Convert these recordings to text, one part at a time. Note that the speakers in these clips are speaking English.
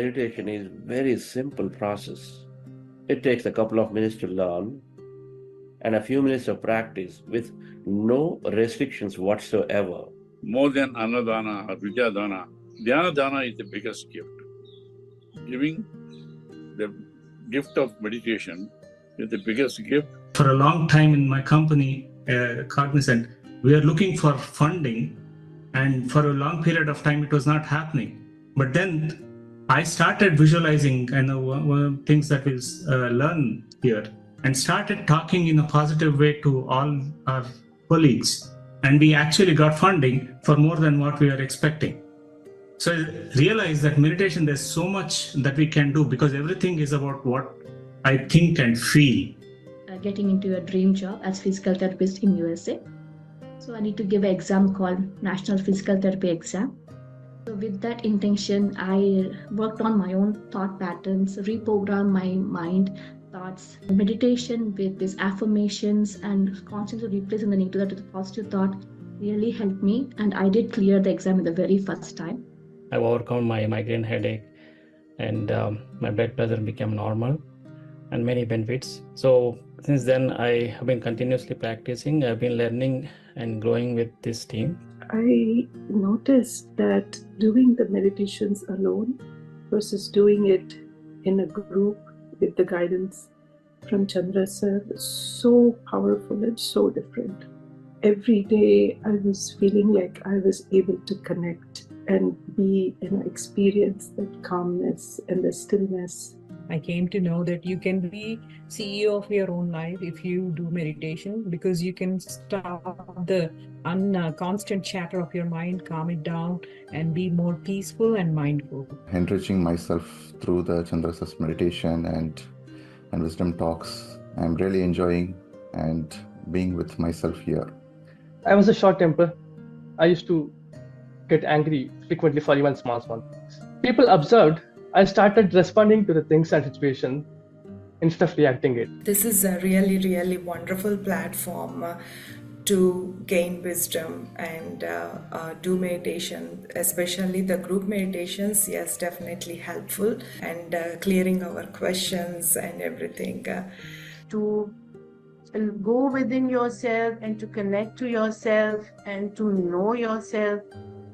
Meditation is very simple process. It takes a couple of minutes to learn and a few minutes of practice with no restrictions whatsoever. More than Annadana or Vidyadana, Dhyana Dana is the biggest gift. Giving the gift of meditation is the biggest gift. For a long time in my company, Cognizant, we are looking for funding, and for a long period of time it was not happening. But then I started visualizing, and one of the things that we learn here, and started talking in a positive way to all our colleagues, and we actually got funding for more than what we were expecting. So I realized that meditation, there's so much that we can do, because everything is about what I think and feel. Getting into a dream job as physical therapist in USA. So I need to give an exam called National Physical Therapy Exam. So with that intention, I worked on my own thought patterns, reprogrammed my mind, thoughts, meditation with these affirmations and constantly replacing the negative thought with a positive thought really helped me. And I did clear the exam the very first time. I've overcome my migraine headache, and my blood pressure became normal, and many benefits. So since then, I have been continuously practicing. I've been learning and growing with this team. I noticed that doing the meditations alone versus doing it in a group with the guidance from Chandra sir was so powerful and so different. Every day I was feeling like I was able to connect and be and experience that calmness and the stillness. I came to know that you can be CEO of your own life if you do meditation, because you can stop the constant chatter of your mind, calm it down, and be more peaceful and mindful. Enriching myself through the Chandrasa's meditation and wisdom talks, I'm really enjoying and being with myself here. I was a short temper. I used to get angry frequently for even small things. People observed I started responding to the things and situation instead of reacting it. This is a really, really wonderful platform to gain wisdom and do meditation, especially the group meditations. Yes, definitely helpful, and clearing our questions and everything. To go within yourself and to connect to yourself and to know yourself,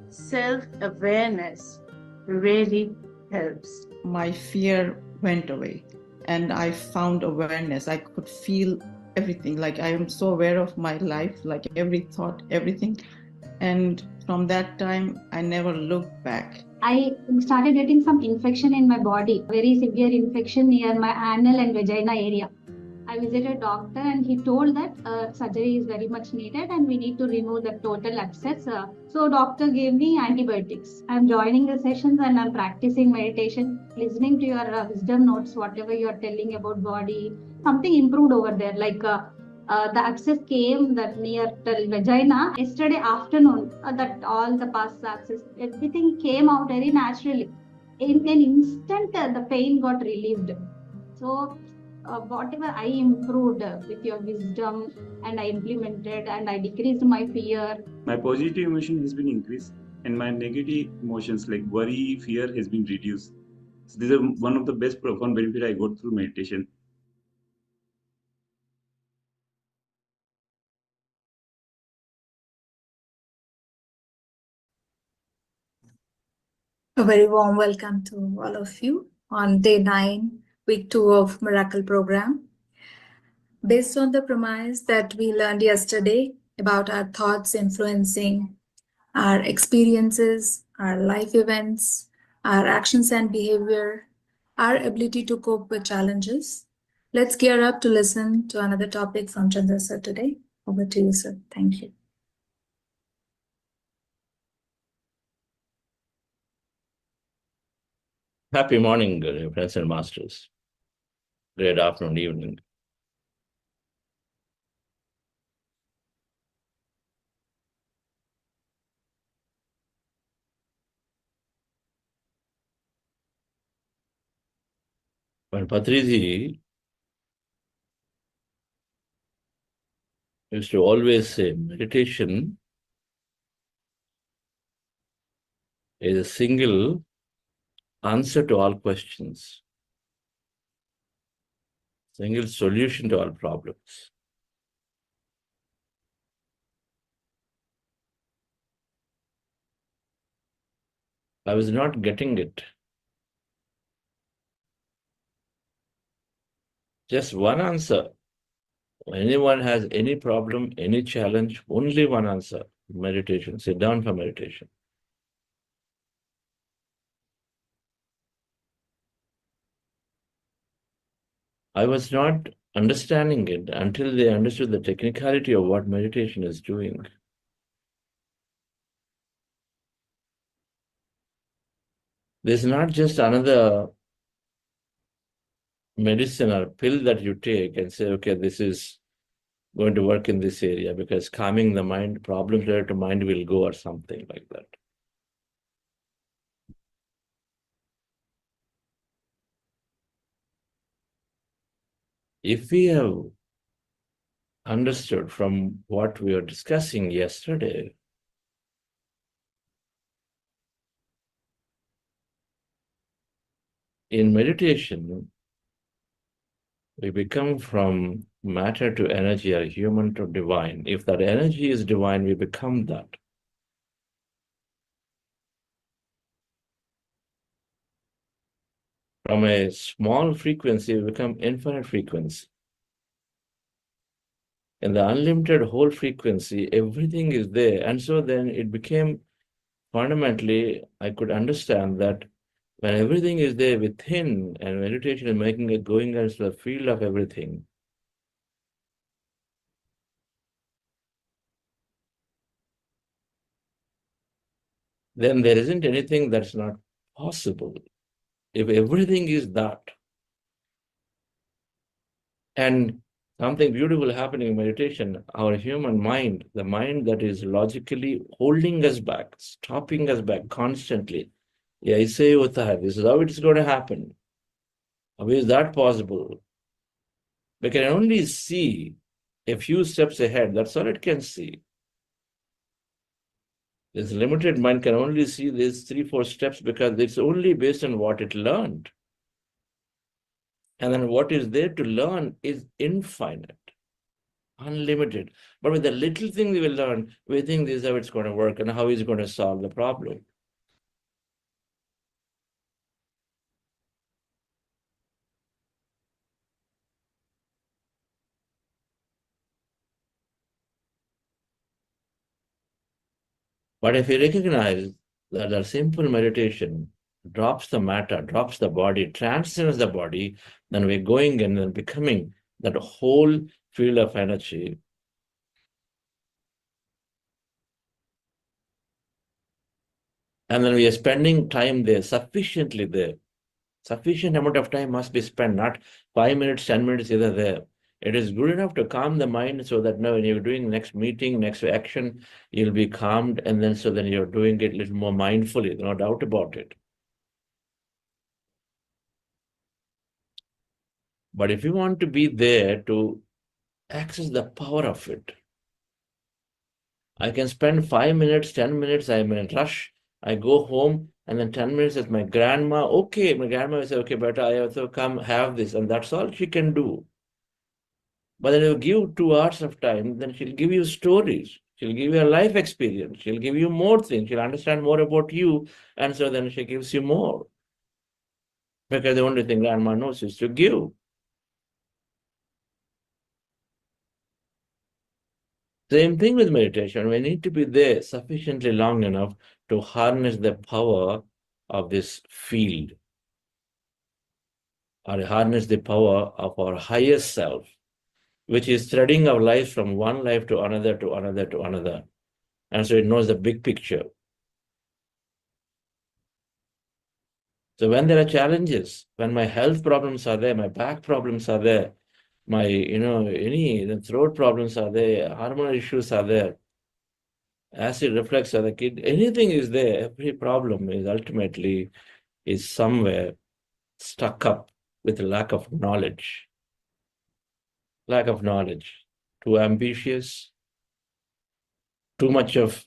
self-awareness really helps. My fear went away and I found awareness. I could feel everything. Like I am so aware of my life, like every thought, everything. And from that time, I never looked back. I started getting some infection in my body, very severe infection near my anal and vagina area. I visited a doctor and he told that surgery is very much needed and we need to remove the total abscess. So doctor gave me antibiotics. I'm joining the sessions and I'm practicing meditation, listening to your wisdom notes, whatever you are telling about body. Something improved over there, like the abscess came that near the vagina. Yesterday afternoon, that all the pus abscess, everything came out very naturally. In an instant, the pain got relieved. So whatever I improved with your wisdom and I implemented and I decreased my fear. My positive emotion has been increased and my negative emotions like worry, fear has been reduced. So these are one of the best profound benefits I got through meditation. A very warm welcome to all of you on day 9, week 2 of Miracle Program. Based on the premise that we learned yesterday about our thoughts influencing our experiences, our life events, our actions and behavior, our ability to cope with challenges, let's gear up to listen to another topic from Chandra sir today. Over to you, sir. Thank you. Happy morning, friends and masters. Great afternoon, evening. When Patriji used to always say, meditation is a single answer to all questions, single solution to all problems. I was not getting it. Just one answer. When anyone has any problem, any challenge, only one answer: meditation. Sit down for meditation. I was not understanding it until they understood the technicality of what meditation is doing. There's not just another medicine or pill that you take and say, okay, this is going to work in this area because calming the mind, problems related to mind will go, or something like that. If we have understood from what we were discussing yesterday, in meditation, we become from matter to energy, or human to divine. If that energy is divine, we become that. From a small frequency, we become infinite frequency. In the unlimited whole frequency, everything is there. And so then it became fundamentally, I could understand that when everything is there within, and meditation is making it going into the field of everything, then there isn't anything that's not possible. If everything is that, and something beautiful happening in meditation, our human mind, the mind that is logically holding us back, stopping us back constantly. Yeah, I say this is how it's going to happen. How is that possible? We can only see a few steps ahead. That's all it can see. This limited mind can only see these 3-4 steps because it's only based on what it learned. And then what is there to learn is infinite, unlimited. But with the little thing we will learn, we think this is how it's going to work and how it's going to solve the problem. But if you recognize that a simple meditation drops the matter, drops the body, transcends the body, then we're going in and becoming that whole field of energy. And then we are spending time there, sufficiently there. Sufficient amount of time must be spent, not 5 minutes, 10 minutes, either there. It is good enough to calm the mind so that now when you're doing next meeting, next action, you'll be calmed, and then so then you're doing it a little more mindfully, no doubt about it. But if you want to be there to access the power of it, I can spend 5 minutes, 10 minutes, I'm in a rush, I go home, and then 10 minutes with my grandma. Okay, my grandma will say, okay, but I also come have this, and that's all she can do. But then you give 2 hours of time, then she'll give you stories. She'll give you a life experience. She'll give you more things. She'll understand more about you. And so then she gives you more. Because the only thing grandma knows is to give. Same thing with meditation. We need to be there sufficiently long enough to harness the power of this field, or harness the power of our highest self, which is threading our life from one life to another, to another, to another. And so it knows the big picture. So when there are challenges, when my health problems are there, my back problems are there, my, any throat problems are there, hormonal issues are there, acid reflux are the kid, anything is there, every problem is ultimately is somewhere stuck up with lack of knowledge. Lack of knowledge, too ambitious, too much of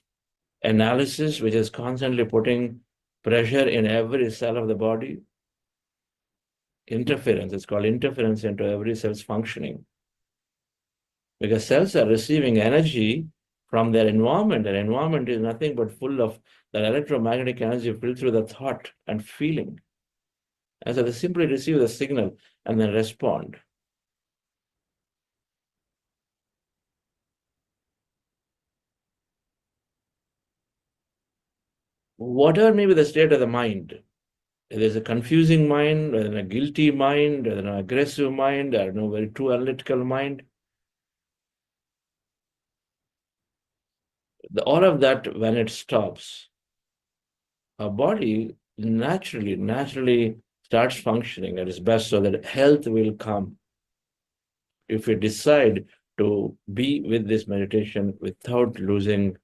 analysis, which is constantly putting pressure in every cell of the body. Interference, it's called interference into every cell's functioning. Because cells are receiving energy from their environment. Their environment is nothing but full of that electromagnetic energy filled through the thought and feeling. And so they simply receive the signal and then respond. Whatever may be the state of the mind, there's a confusing mind, there's a guilty mind, there's an aggressive mind, there's no very too analytical mind. All of that, when it stops, our body naturally starts functioning at its best, so that health will come. If we decide to be with this meditation without losing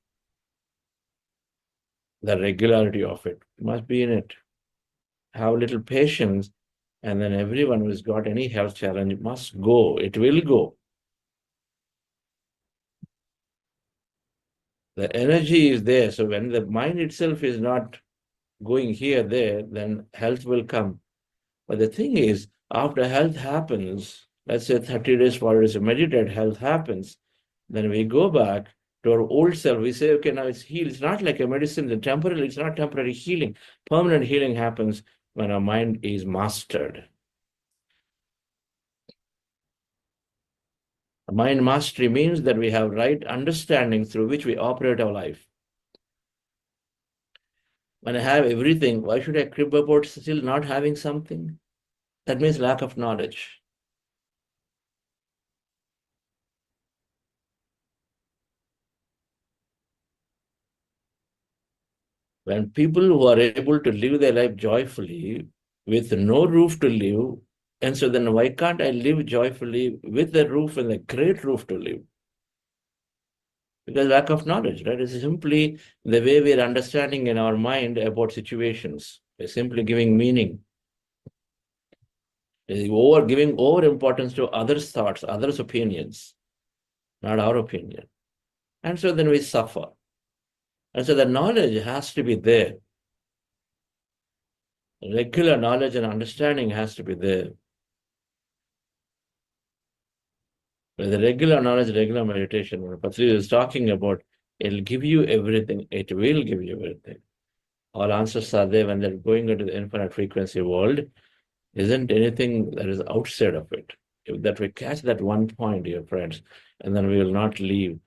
the regularity of it, we must be in it. Have a little patience, and then everyone who's got any health challenge must go. It will go. The energy is there. So when the mind itself is not going here, there, then health will come. But the thing is, after health happens, let's say 30 days, 40 days, meditate, health happens, then we go back to our old self. We say, okay, now it's healed. It's not like a medicine. It's not temporary healing. Permanent healing happens when our mind is mastered. Mind mastery means that we have right understanding through which we operate our life. When I have everything, why should I crib about still not having something? That means lack of knowledge. When people who are able to live their life joyfully with no roof to live, and so then why can't I live joyfully with a roof and a great roof to live? Because lack of knowledge, right? It's simply the way we are understanding in our mind about situations. We're simply giving meaning. Giving over importance to others' thoughts, others' opinions, not our opinion. And so then we suffer. And so the knowledge has to be there. Regular knowledge and understanding has to be there. With the regular knowledge, regular meditation, what Patri is talking about, it'll give you everything. It will give you everything. All answers are there when they're going into the infinite frequency world. Isn't anything that is outside of it. If that we catch that one point, dear friends, and then we will not leave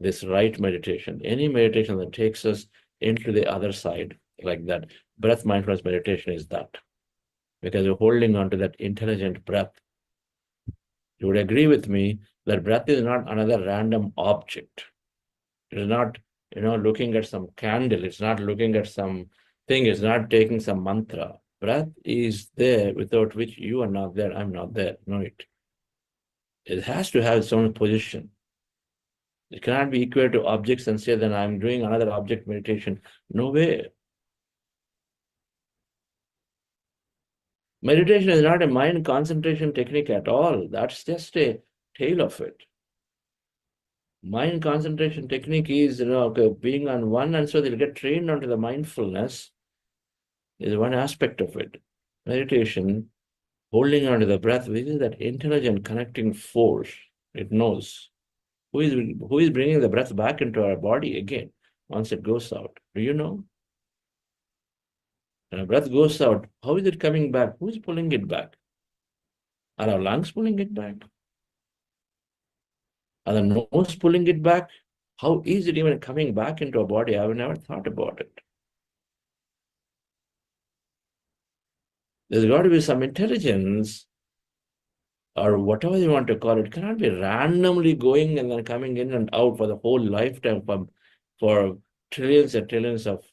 this right meditation. Any meditation that takes us into the other side, like that. Breath mindfulness meditation is that. Because we're holding on to that intelligent breath. You would agree with me that breath is not another random object. It is not, looking at some candle. It's not looking at some thing. It's not taking some mantra. Breath is there, without which you are not there. I'm not there. No, it has to have its own position. It cannot be equal to objects and say that I'm doing another object meditation. No way. Meditation is not a mind concentration technique at all. That's just a tail of it. Mind concentration technique is, being on one, and so they'll get trained onto the mindfulness is one aspect of it. Meditation, holding onto the breath, which is that intelligent connecting force. It knows who is bringing the breath back into our body again once it goes out. Do you know? When a breath goes out, how is it coming back? Who is pulling it back? Are our lungs pulling it back? Are the nose pulling it back? How is it even coming back into our body? I've never thought about it. There's got to be some intelligence, or whatever you want to call it. It cannot be randomly going and then coming in and out for the whole lifetime for trillions and trillions of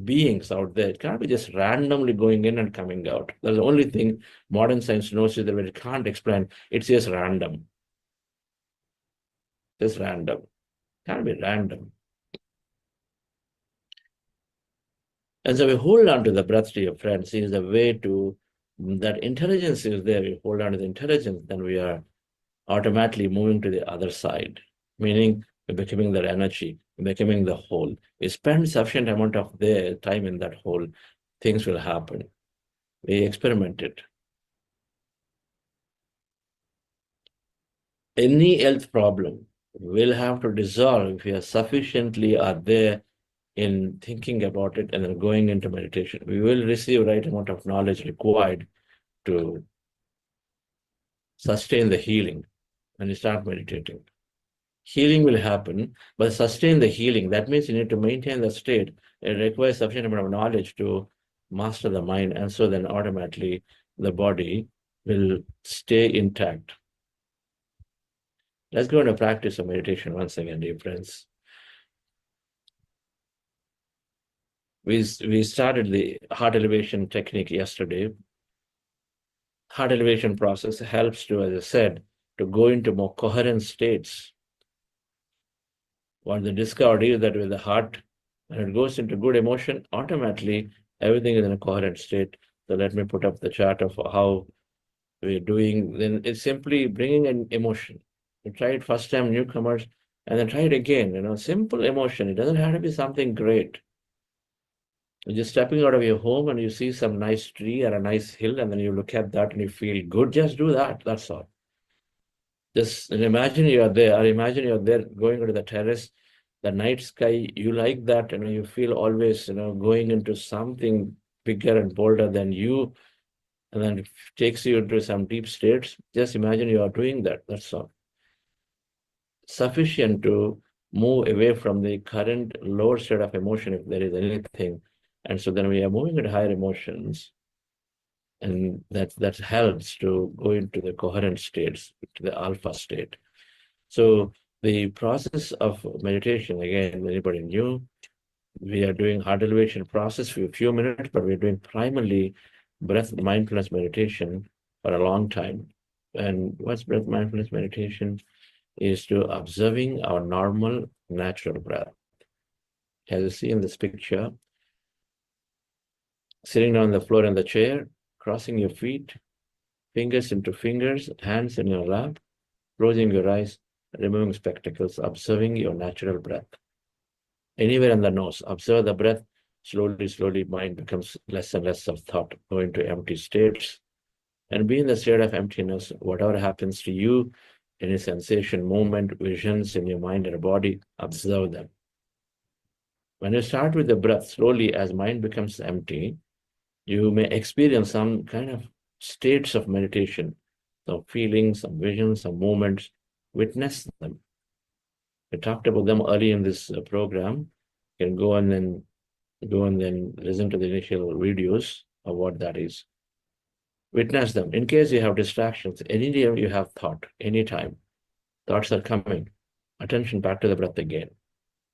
beings out there. It cannot be just randomly going in and coming out. That's the only thing modern science knows, is that it can't explain. It's just random. Just random. It can't be random. And so we hold on to the breath, dear friends. Is the way to, that intelligence is there. We hold on to the intelligence, then we are automatically moving to the other side. Meaning We're becoming that energy, we're becoming the whole. We spend sufficient amount of their time in that whole, things will happen. We experiment it. Any health problem will have to dissolve if we are sufficiently are there in thinking about it and then going into meditation. We will receive right amount of knowledge required to sustain the healing when you start meditating. Healing will happen, but sustain the healing. That means you need to maintain the state. It requires sufficient amount of knowledge to master the mind, and so then automatically the body will stay intact. Let's go into practice of meditation once again, dear friends. We started the heart elevation technique yesterday. Heart elevation process helps to, as I said, to go into more coherent states. What they discovered is that with the heart, when it goes into good emotion, automatically everything is in a coherent state. So let me put up the chart of how we're doing. Then it's simply bringing an emotion. You try it first time, newcomers, and then try it again. Simple emotion. It doesn't have to be something great. You're just stepping out of your home and you see some nice tree or a nice hill, and then you look at that and you feel good. Just do that. That's all. Just imagine you're there, or imagine you're there going to the terrace, the night sky, you like that, you feel always, going into something bigger and bolder than you, and then it takes you into some deep states. Just imagine you are doing that. That's all. Sufficient to move away from the current lower state of emotion, if there is anything. And so then we are moving into higher emotions, and that helps to go into the coherent states, to the alpha state. So the process of meditation, again, anybody new, we are doing heart elevation process for a few minutes, but we're doing primarily breath mindfulness meditation for a long time. And what's breath mindfulness meditation? Is to observing our normal, natural breath. As you see in this picture, sitting on the floor in the chair, crossing your feet, fingers into fingers, hands in your lap, closing your eyes, removing spectacles, observing your natural breath. Anywhere in the nose, observe the breath. Slowly, slowly, mind becomes less and less of thought, go into empty states, and be in the state of emptiness. Whatever happens to you, any sensation, movement, visions in your mind and body, observe them. When you start with the breath, slowly as mind becomes empty, you may experience some kind of states of meditation, some feelings, some visions, some moments. Witness them. We talked about them early in this program. You can go and then listen to the initial videos of what that is. Witness them. In case you have distractions, anytime you have thought, anytime thoughts are coming, attention back to the breath again.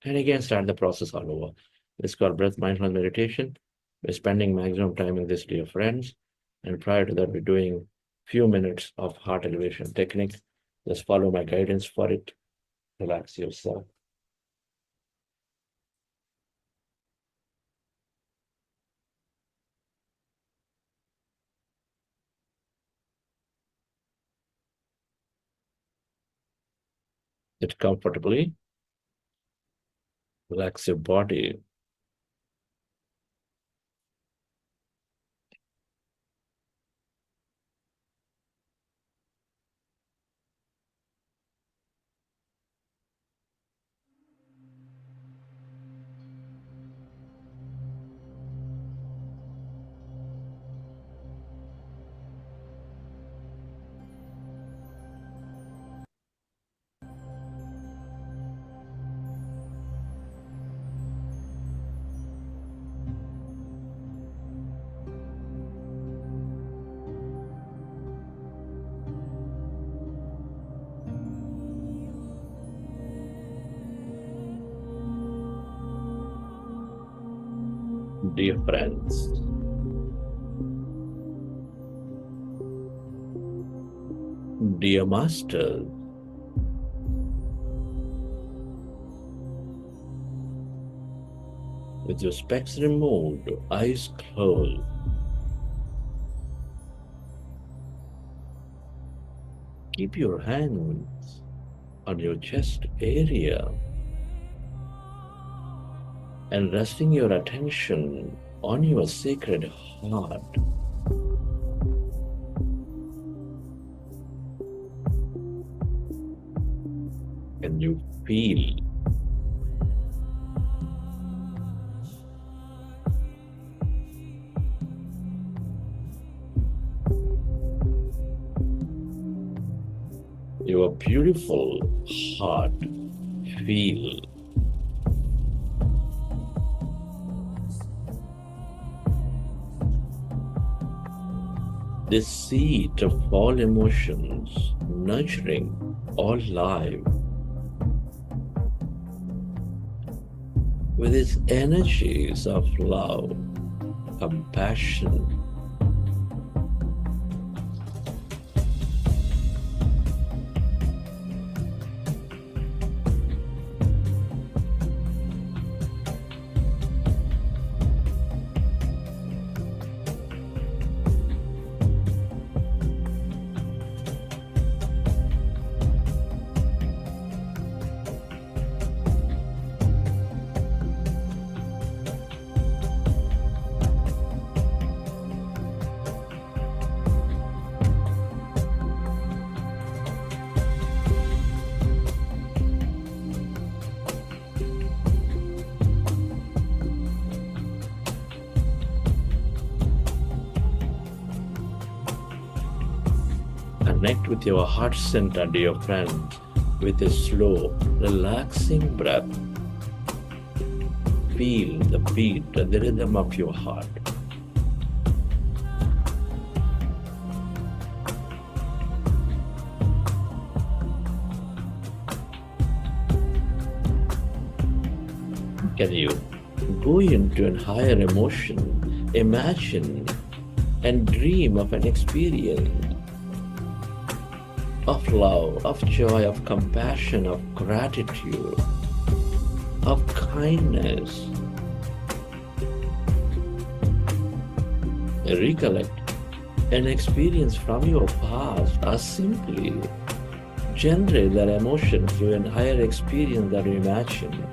And again, start the process all over. This is called breath mindfulness meditation. We're spending maximum time in this, dear friends. And prior to that, we're doing few minutes of heart elevation technique. Just follow my guidance for it. Relax yourself. Sit comfortably. Relax your body. Dear friends, dear masters, with your specs removed, eyes closed, keep your hands on your chest area and resting your attention on your sacred heart. Can you feel your beautiful heart? Feel this seed of all emotions, nurturing all life with its energies of love, compassion, connect with your heart center, dear friend, with a slow, relaxing breath. Feel the beat, the rhythm of your heart. Can you go into a higher emotion, imagine and dream of an experience of love, of joy, of compassion, of gratitude, of kindness. Recollect an experience from your past or simply generate that emotion through a higher experience that you imagine.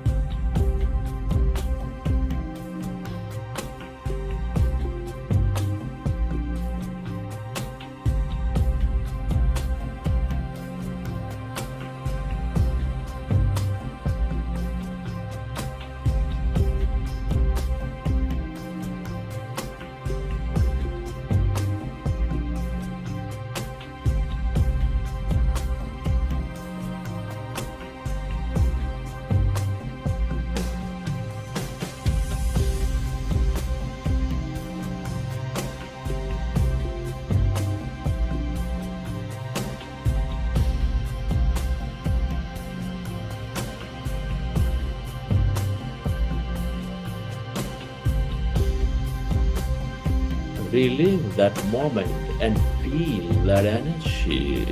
Relive that moment and feel that energy.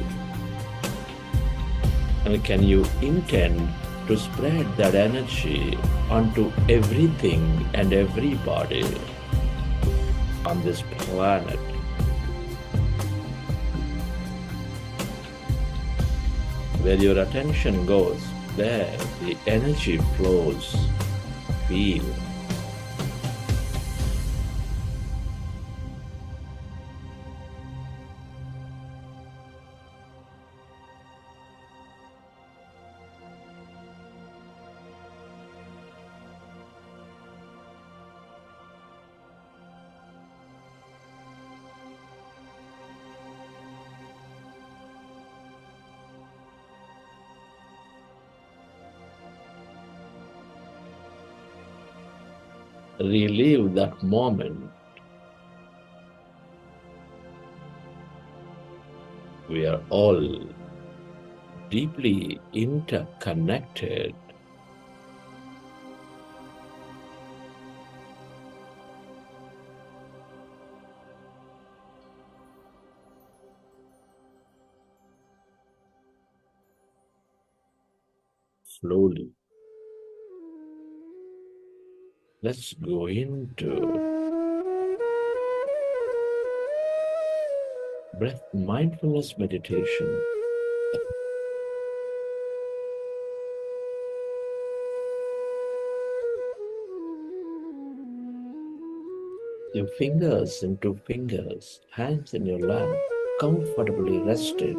And can you intend to spread that energy onto everything and everybody on this planet? Where your attention goes, there the energy flows. Feel. Relive that moment. We are all deeply interconnected. Slowly, let's go into breath mindfulness meditation. your fingers into fingers, hands in your lap, comfortably rested.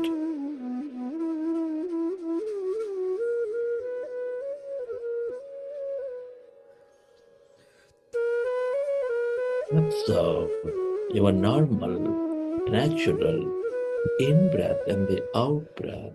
Observe your normal, natural in-breath and the out-breath.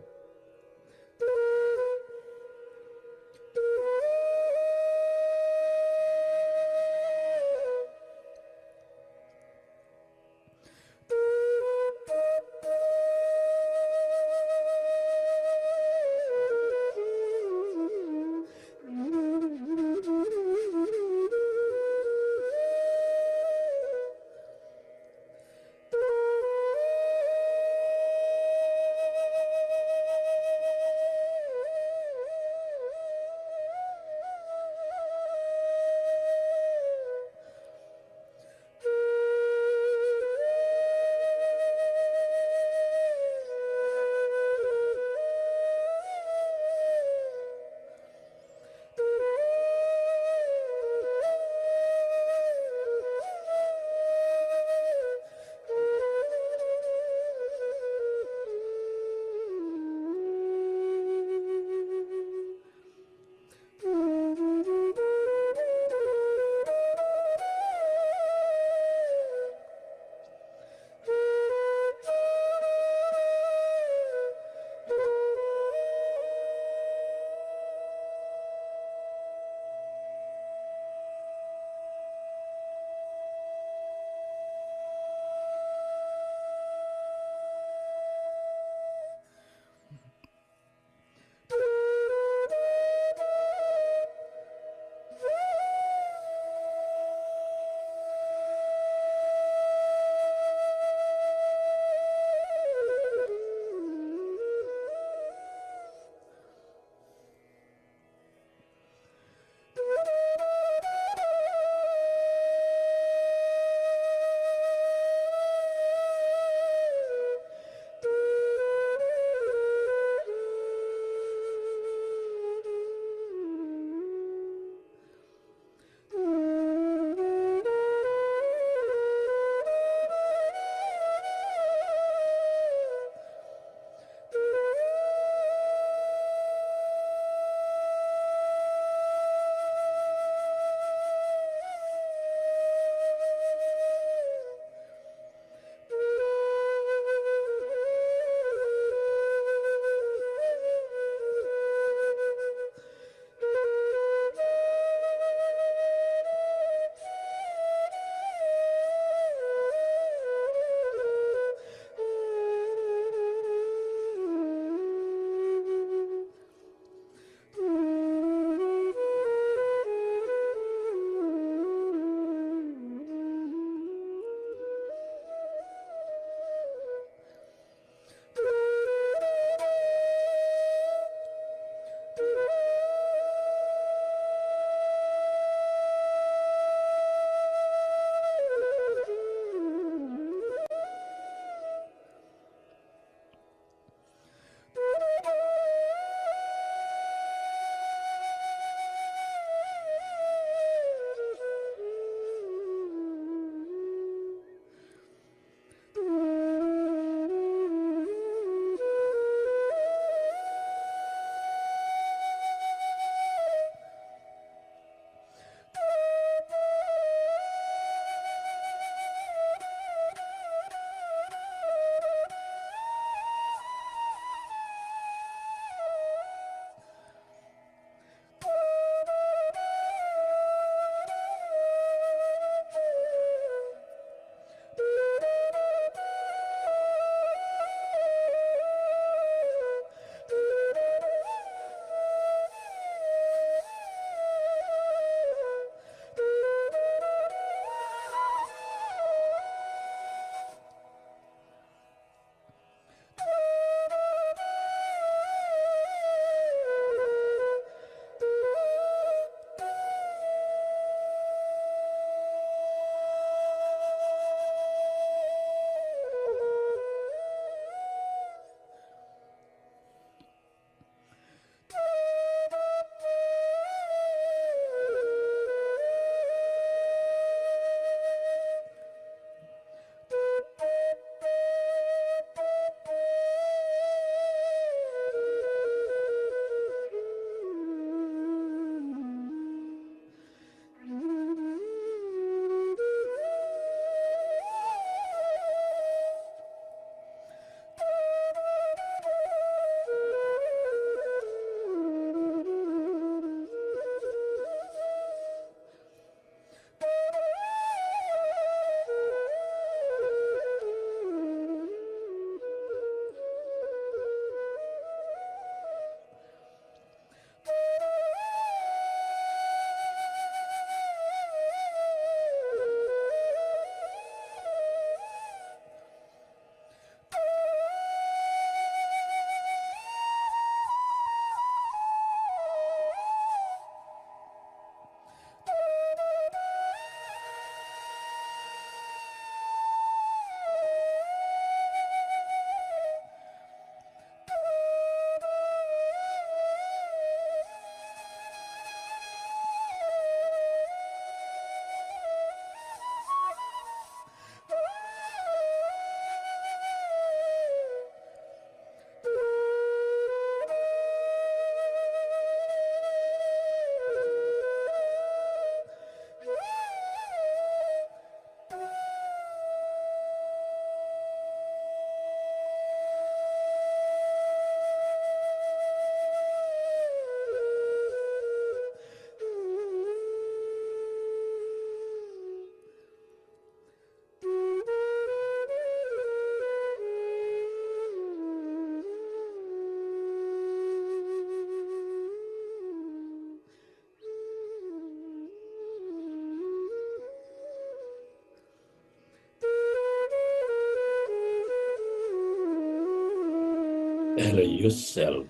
Allow yourself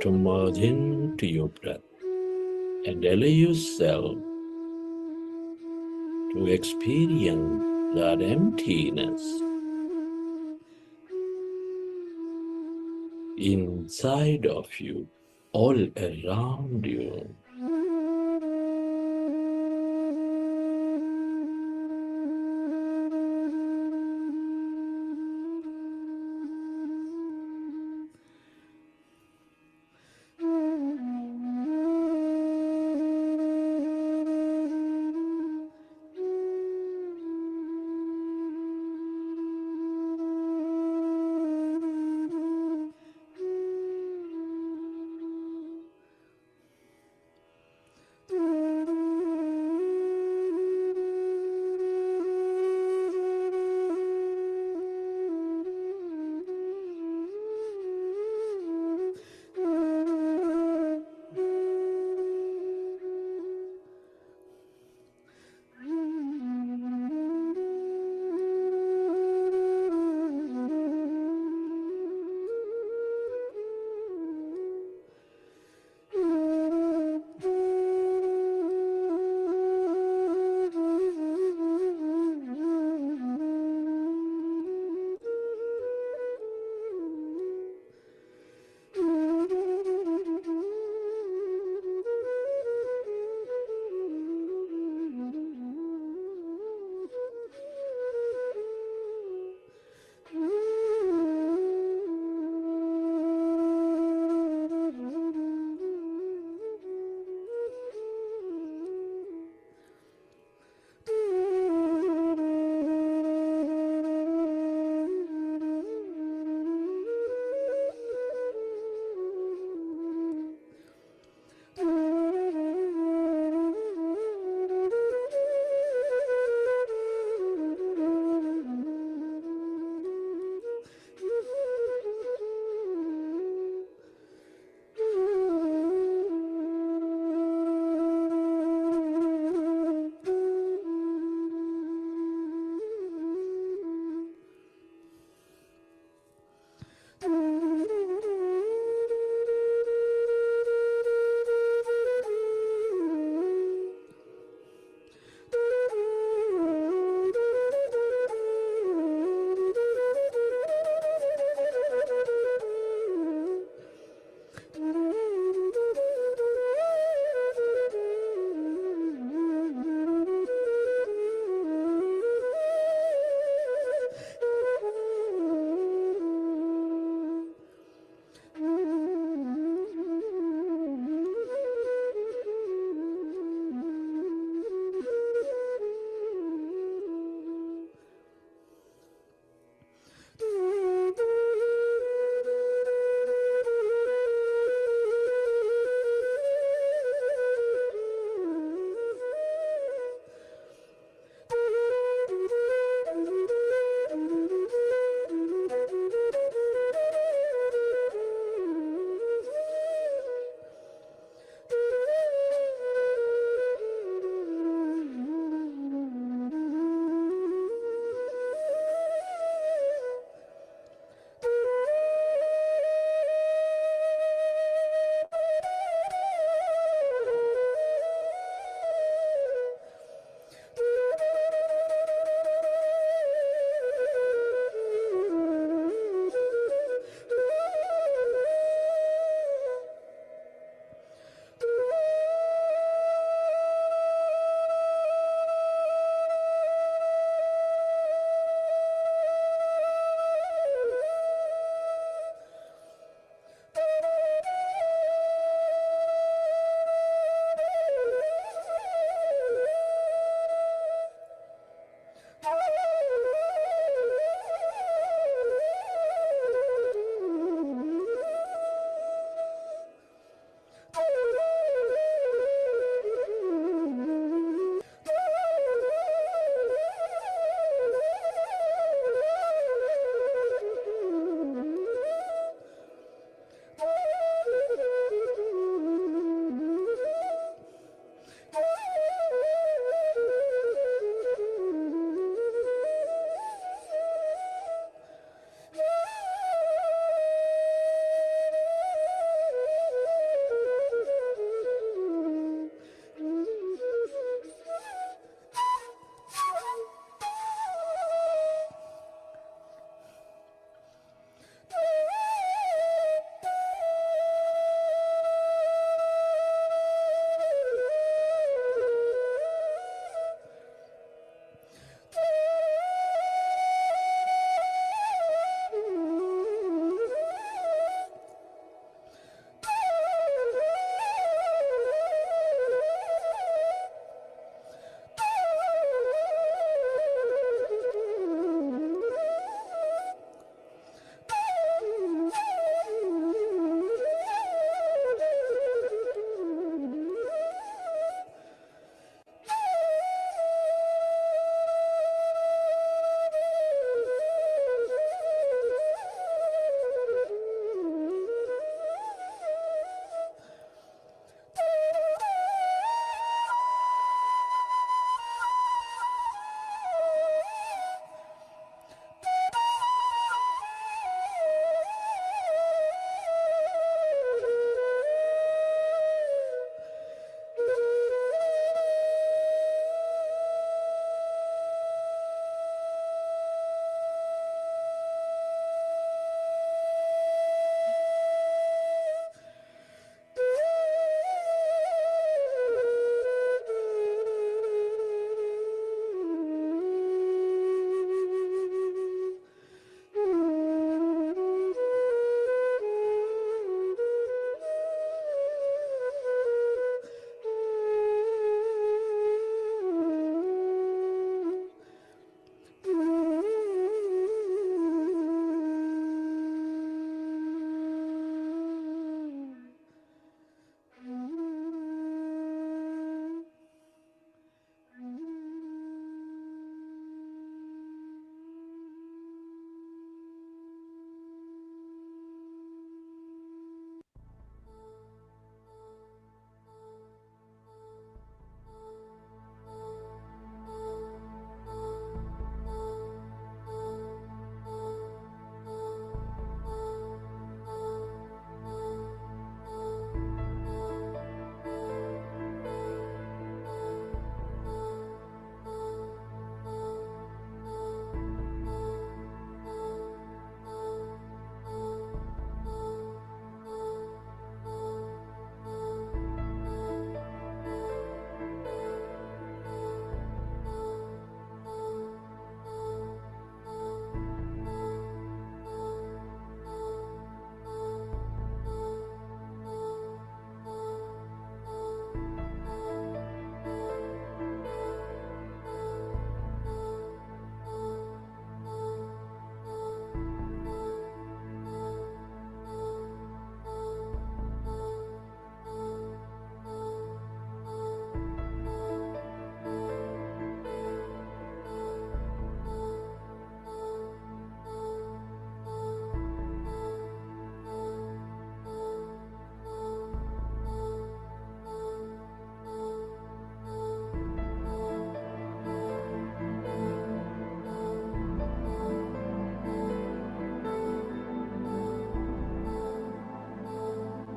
to merge into your breath and allow yourself to experience that emptiness inside of you, all around you.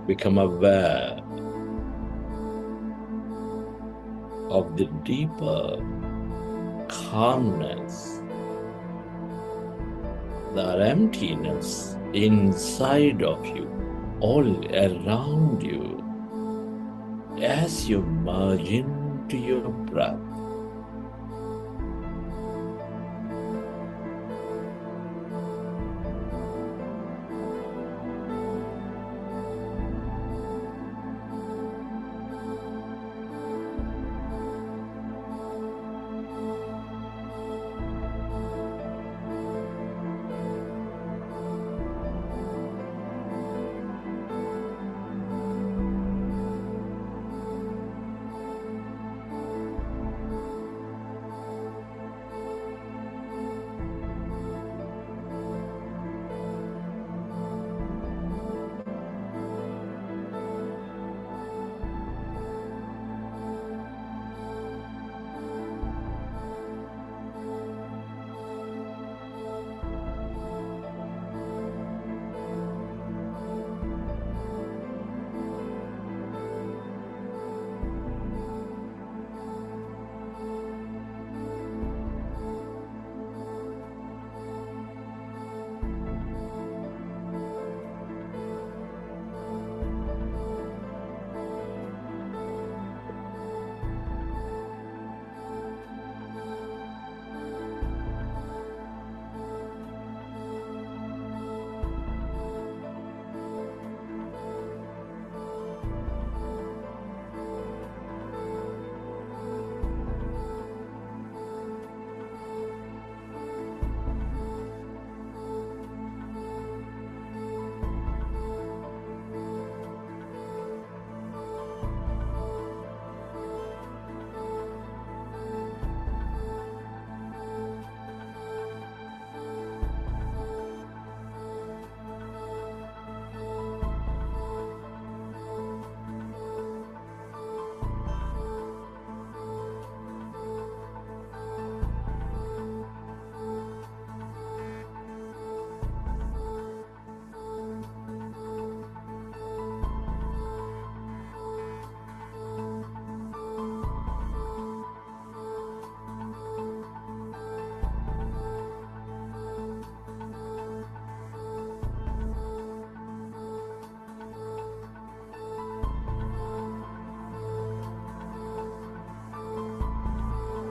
become aware of the deeper calmness, the emptiness inside of you, all around you, as you merge into your breath.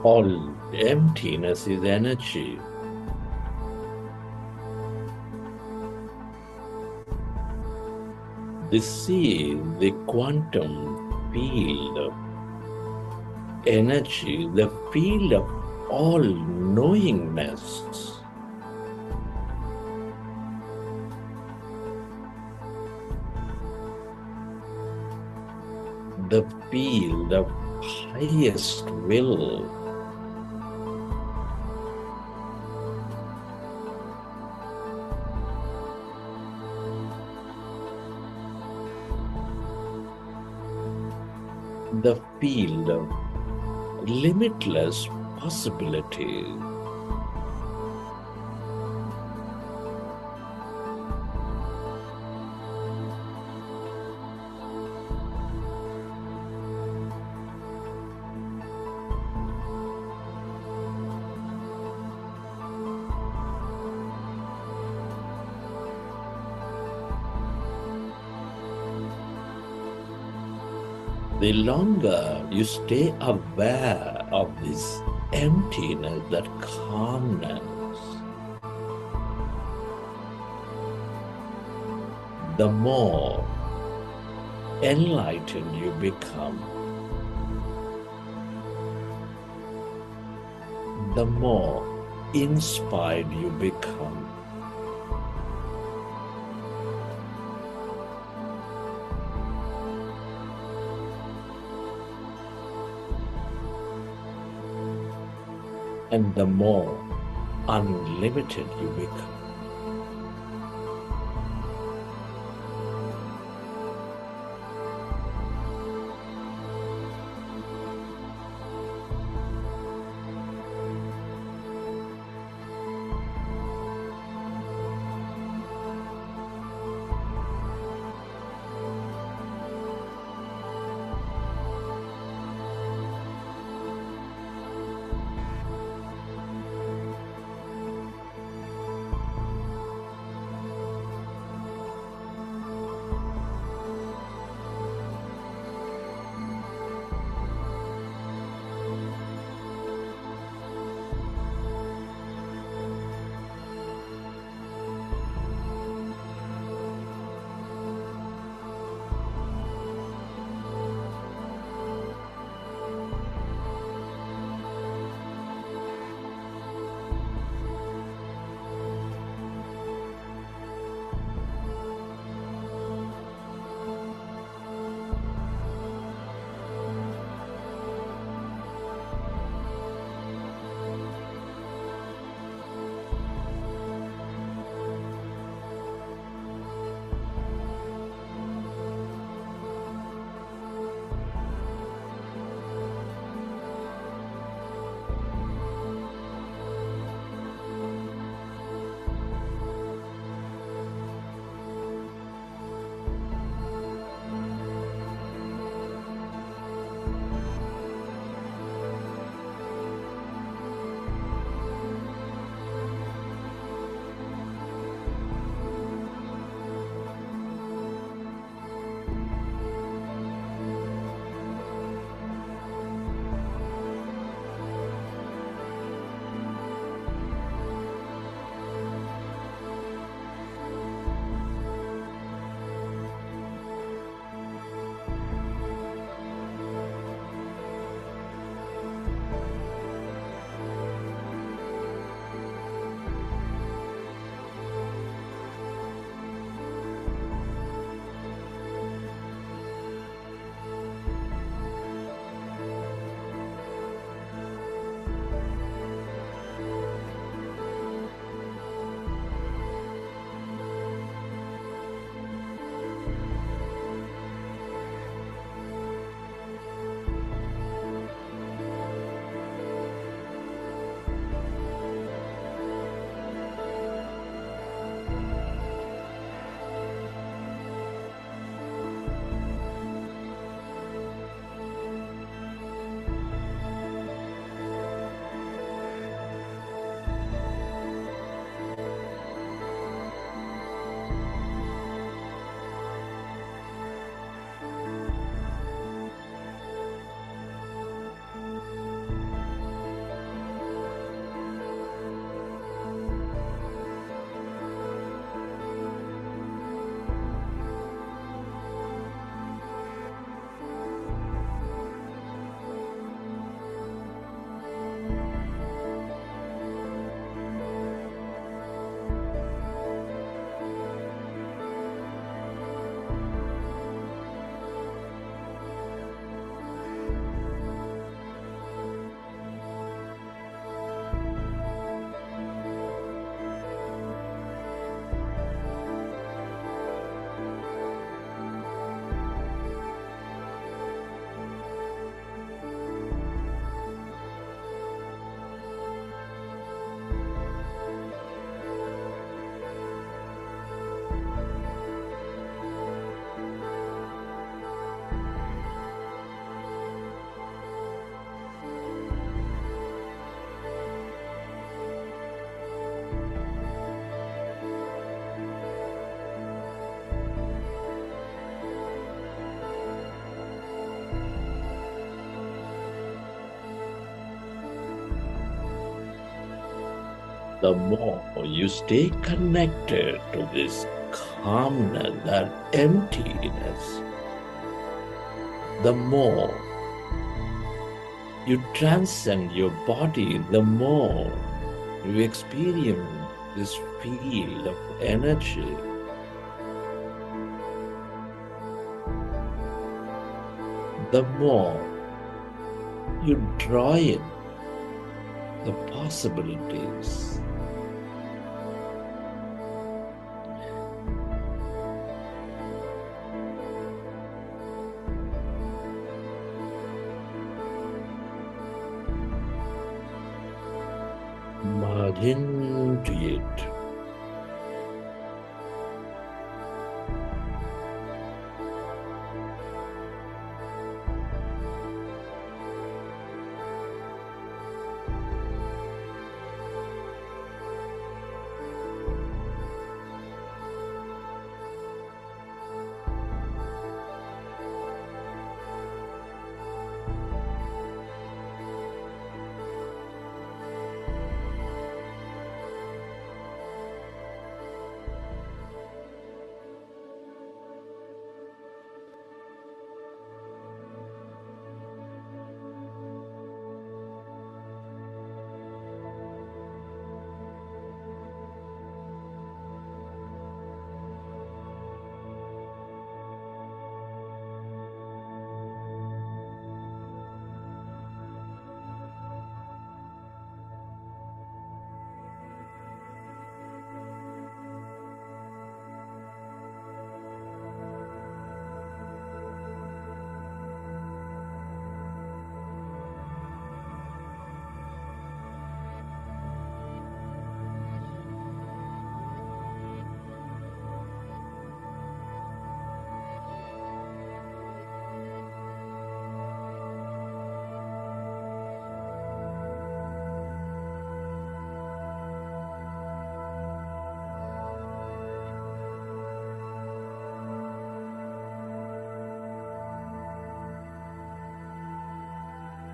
All emptiness is energy. This is the quantum field of energy, the field of all knowingness. The field of highest will. The field of limitless possibilities. The longer you stay aware of this emptiness, that calmness, the more enlightened you become, the more inspired you become. And the more unlimited you become. the more you stay connected to this calmness, that emptiness, the more you transcend your body, the more you experience this field of energy. The more you draw in the possibilities. Merge into it.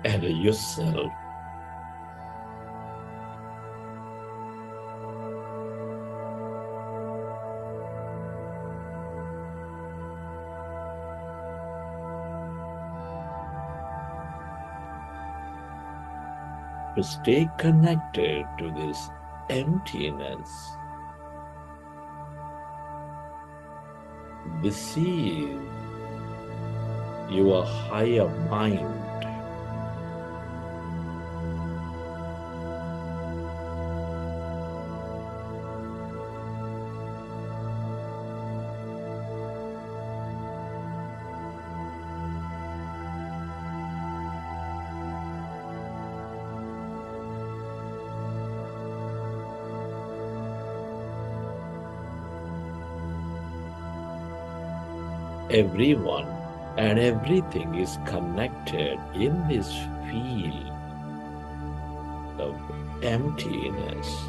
And yourself. To stay connected to this emptiness. Receive your higher mind. Everyone and everything is connected in this field of emptiness.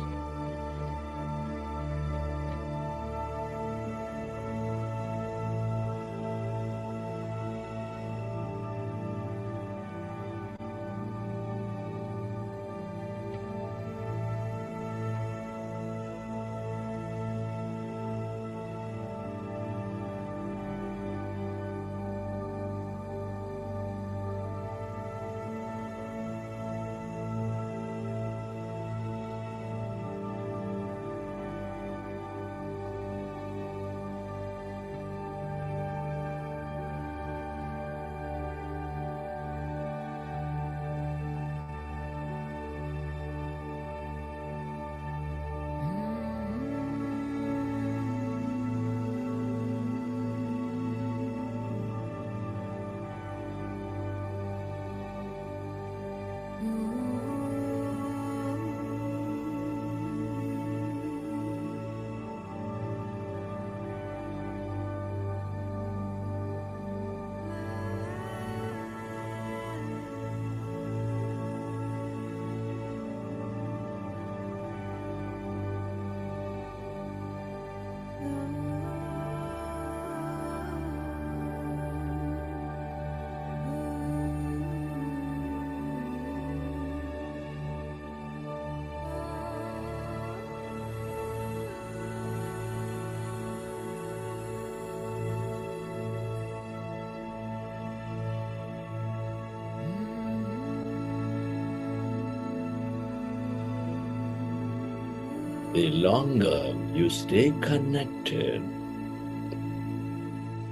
the longer you stay connected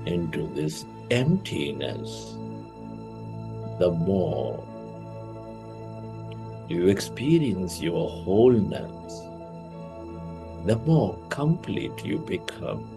into this emptiness, the more you experience your wholeness, the more complete you become.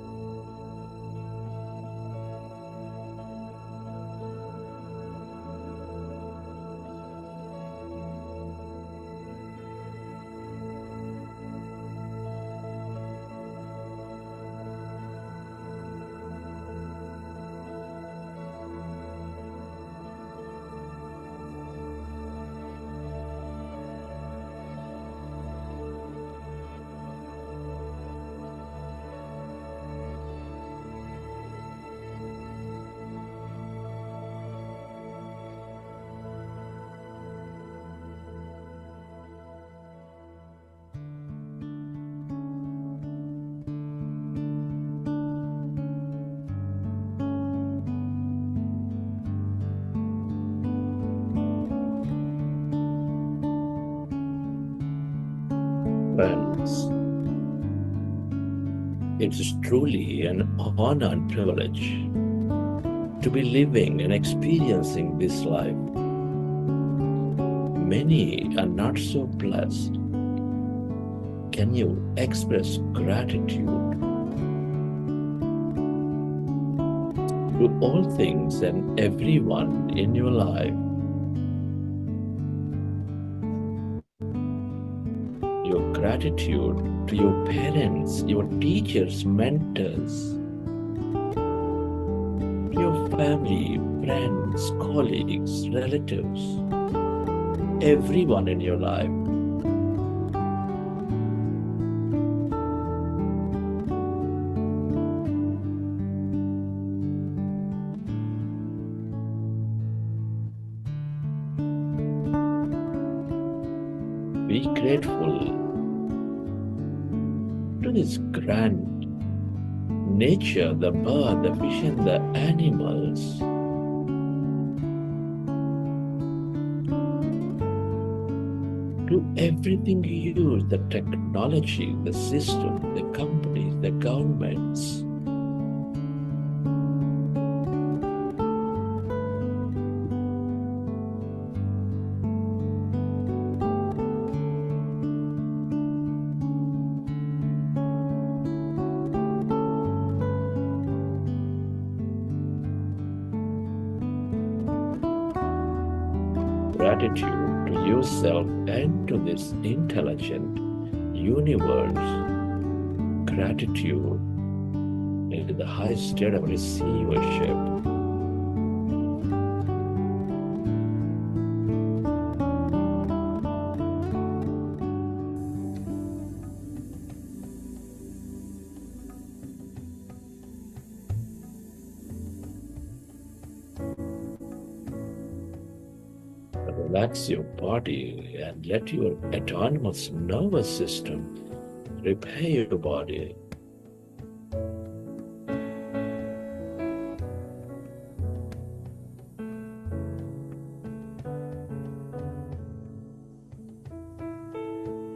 Friends, it is truly an honor and privilege to be living and experiencing this life. Many are not so blessed. Can you express gratitude to all things and everyone in your life? Your gratitude to your parents, your teachers, mentors, to your family, friends, colleagues, relatives, everyone in your life. Be grateful to this grand nature, the bird, the fish, and the animals. To everything you use, the technology, the system, the companies, the governments. Gratitude to yourself and to this intelligent universe. Gratitude into the highest state of receivership. Relax your body and let your autonomous nervous system repair your body.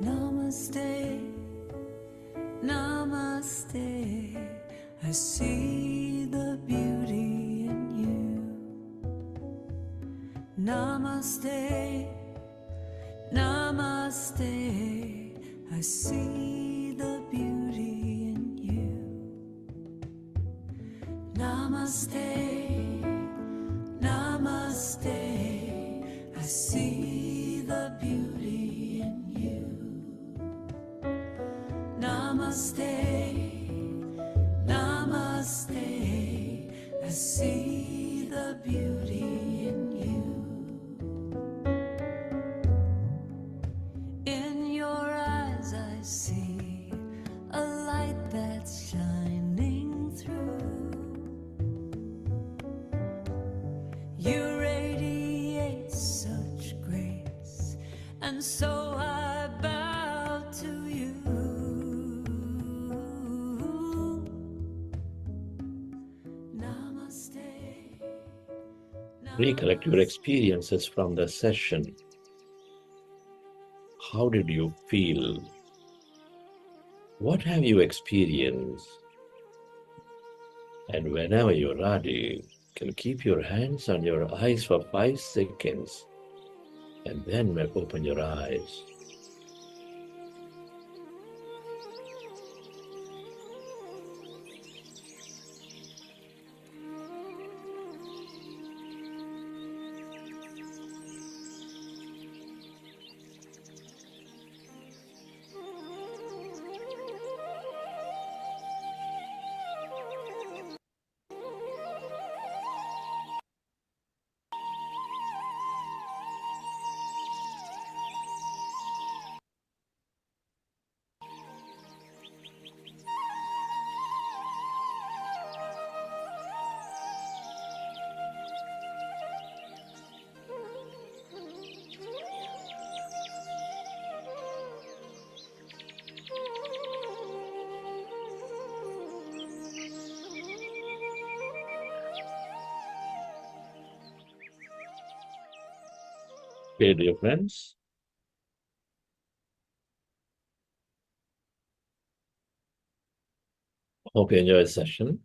Namaste, namaste. I see the beauty in you. Namaste, namaste. I see the beauty in you. Namaste, namaste. I see the beauty in you. Namaste, namaste. I see the beauty in you. In your eyes I see a light that's shining through. You radiate such grace, and so I bow to you. Recollect your experiences from the session. How did you feel? What have you experienced? And whenever you're ready, you can keep your hands on your eyes for 5 seconds and then open your eyes. Okay, dear friends. Hope you enjoy the session.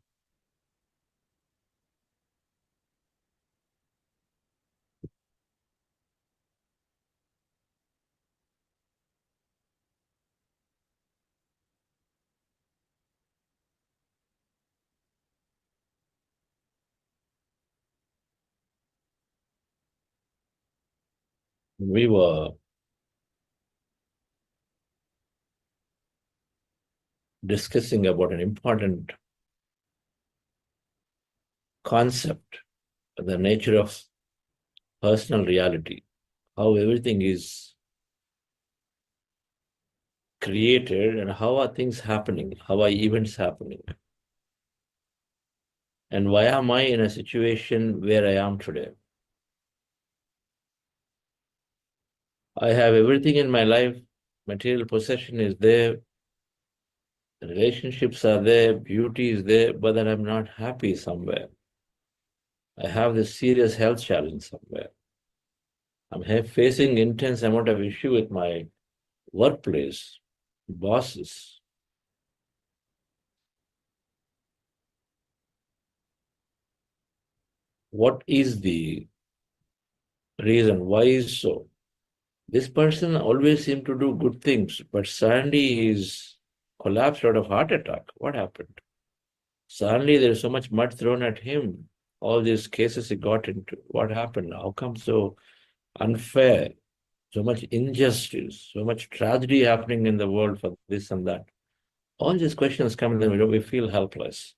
We were discussing about an important concept, the nature of personal reality, how everything is created and how are things happening, how are events happening. And why am I in a situation where I am today? I have everything in my life, material possession is there, relationships are there, beauty is there, but then I'm not happy somewhere. I have this serious health challenge somewhere. I'm facing intense amount of issue with my workplace, bosses. What is the reason? Why is so? This person always seemed to do good things, but suddenly he's collapsed out of heart attack. What happened? Suddenly there's so much mud thrown at him. All these cases he got into. What happened? How come so unfair? So much injustice, so much tragedy happening in the world for this and that. All these questions come and we feel helpless.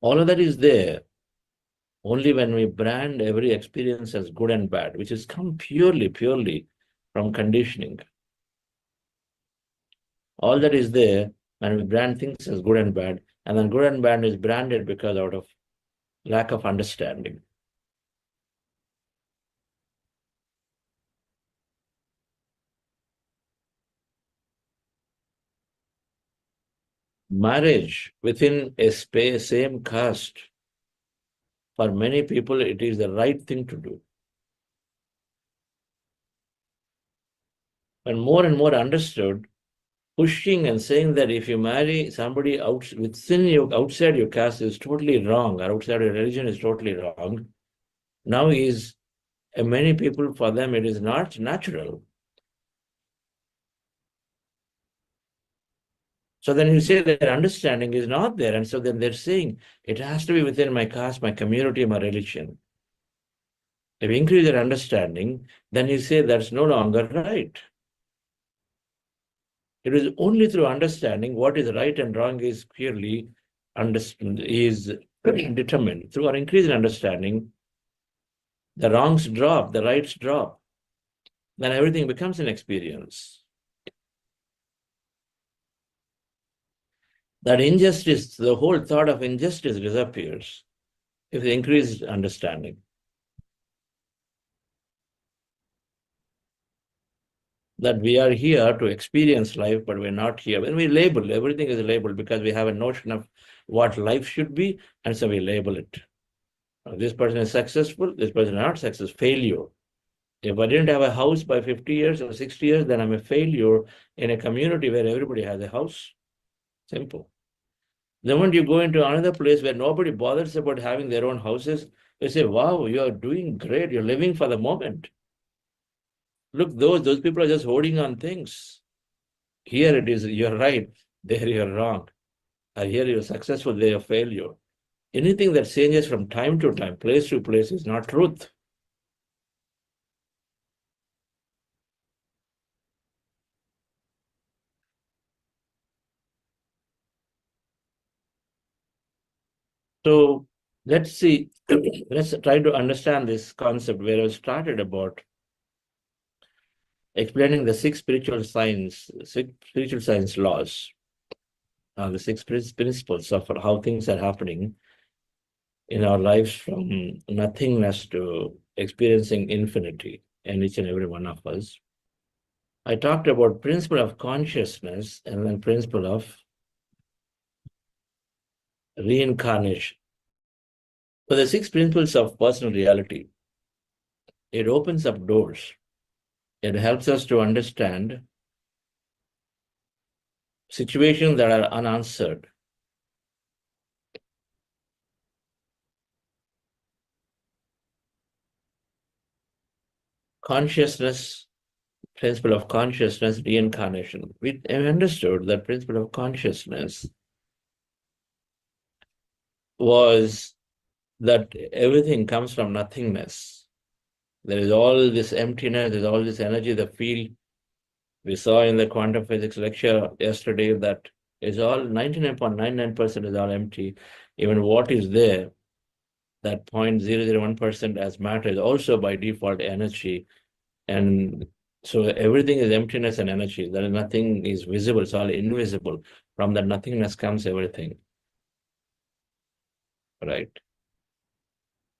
All of that is there only when we brand every experience as good and bad, which has come purely from conditioning. All that is there when we brand things as good and bad, and then good and bad is branded because out of lack of understanding. Marriage within a same caste, for many people, it is the right thing to do. And more understood, pushing and saying that if you marry somebody outside your caste is totally wrong, or outside your religion is totally wrong. Now many people, for them, it is not natural. So then you say their understanding is not there. And so then they're saying, it has to be within my caste, my community, my religion. If you increase their understanding, then you say that's no longer right. It is only through understanding what is right and wrong is clearly determined. Through our increased understanding, the wrongs drop, the rights drop. Then everything becomes an experience. That injustice, the whole thought of injustice disappears if the increased understanding. That we are here to experience life, but we're not here. When we label, everything is labeled because we have a notion of what life should be, and so we label it. This person is successful, this person is not successful, failure. If I didn't have a house by 50 years or 60 years, then I'm a failure in a community where everybody has a house. Simple. Then when you go into another place where nobody bothers about having their own houses, they say, wow, you're doing great. You're living for the moment. Look, those people are just holding on things. Here it is, you're right. There you're wrong. Here you're successful, there you're failure. Anything that changes from time to time, place to place is not truth. So let's see, let's try to understand this concept where I started about explaining the six spiritual science laws, the six principles of how things are happening in our lives from nothingness to experiencing infinity in each and every one of us. I talked about principle of consciousness and then principle of reincarnation. So the six principles of personal reality, it opens up doors. It helps us to understand situations that are unanswered. Consciousness, principle of consciousness, reincarnation. We understood that principle of consciousness was that everything comes from nothingness. There is all this emptiness, there's all this energy, the field. We saw in the quantum physics lecture yesterday that is all 99.99% is all empty. Even what is there, that 0.001% as matter is also by default energy. And so everything is emptiness and energy. There is nothing is visible, it's all invisible. From that nothingness comes everything. Right?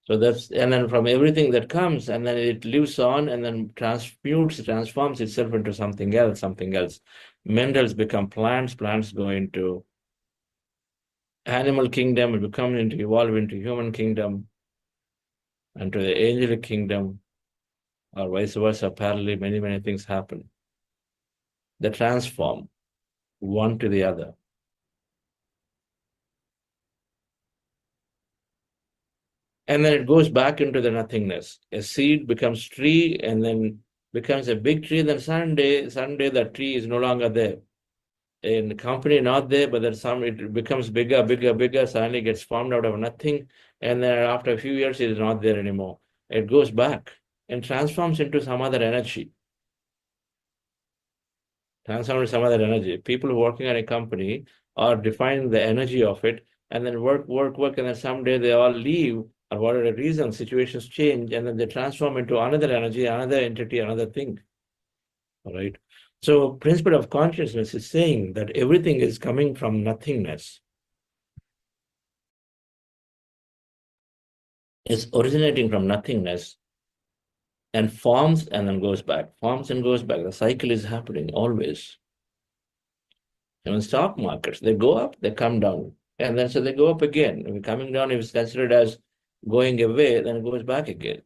So that's, and then from everything that comes, and then it lives on and then transforms itself into something else. Minerals become plants, plants go into animal kingdom, evolve into human kingdom, and to the angelic kingdom, or vice versa, parallelly, many things happen. They transform one to the other. And then it goes back into the nothingness. A seed becomes tree and then becomes a big tree. Then someday that tree is no longer there. In the company, not there, but then it becomes bigger, suddenly gets formed out of nothing. And then after a few years, it is not there anymore. It goes back and transforms into some other energy. People working at a company are defining the energy of it and then work, and then someday they all leave. Or whatever reason, situations change, and then they transform into another energy, another entity, another thing. All right. So, principle of consciousness is saying that everything is coming from nothingness. It's originating from nothingness and forms and then goes back. Forms and goes back. The cycle is happening always. And in stock markets, they go up, they come down, and then so they go up again. If coming down, if it's considered as going away, then it goes back again.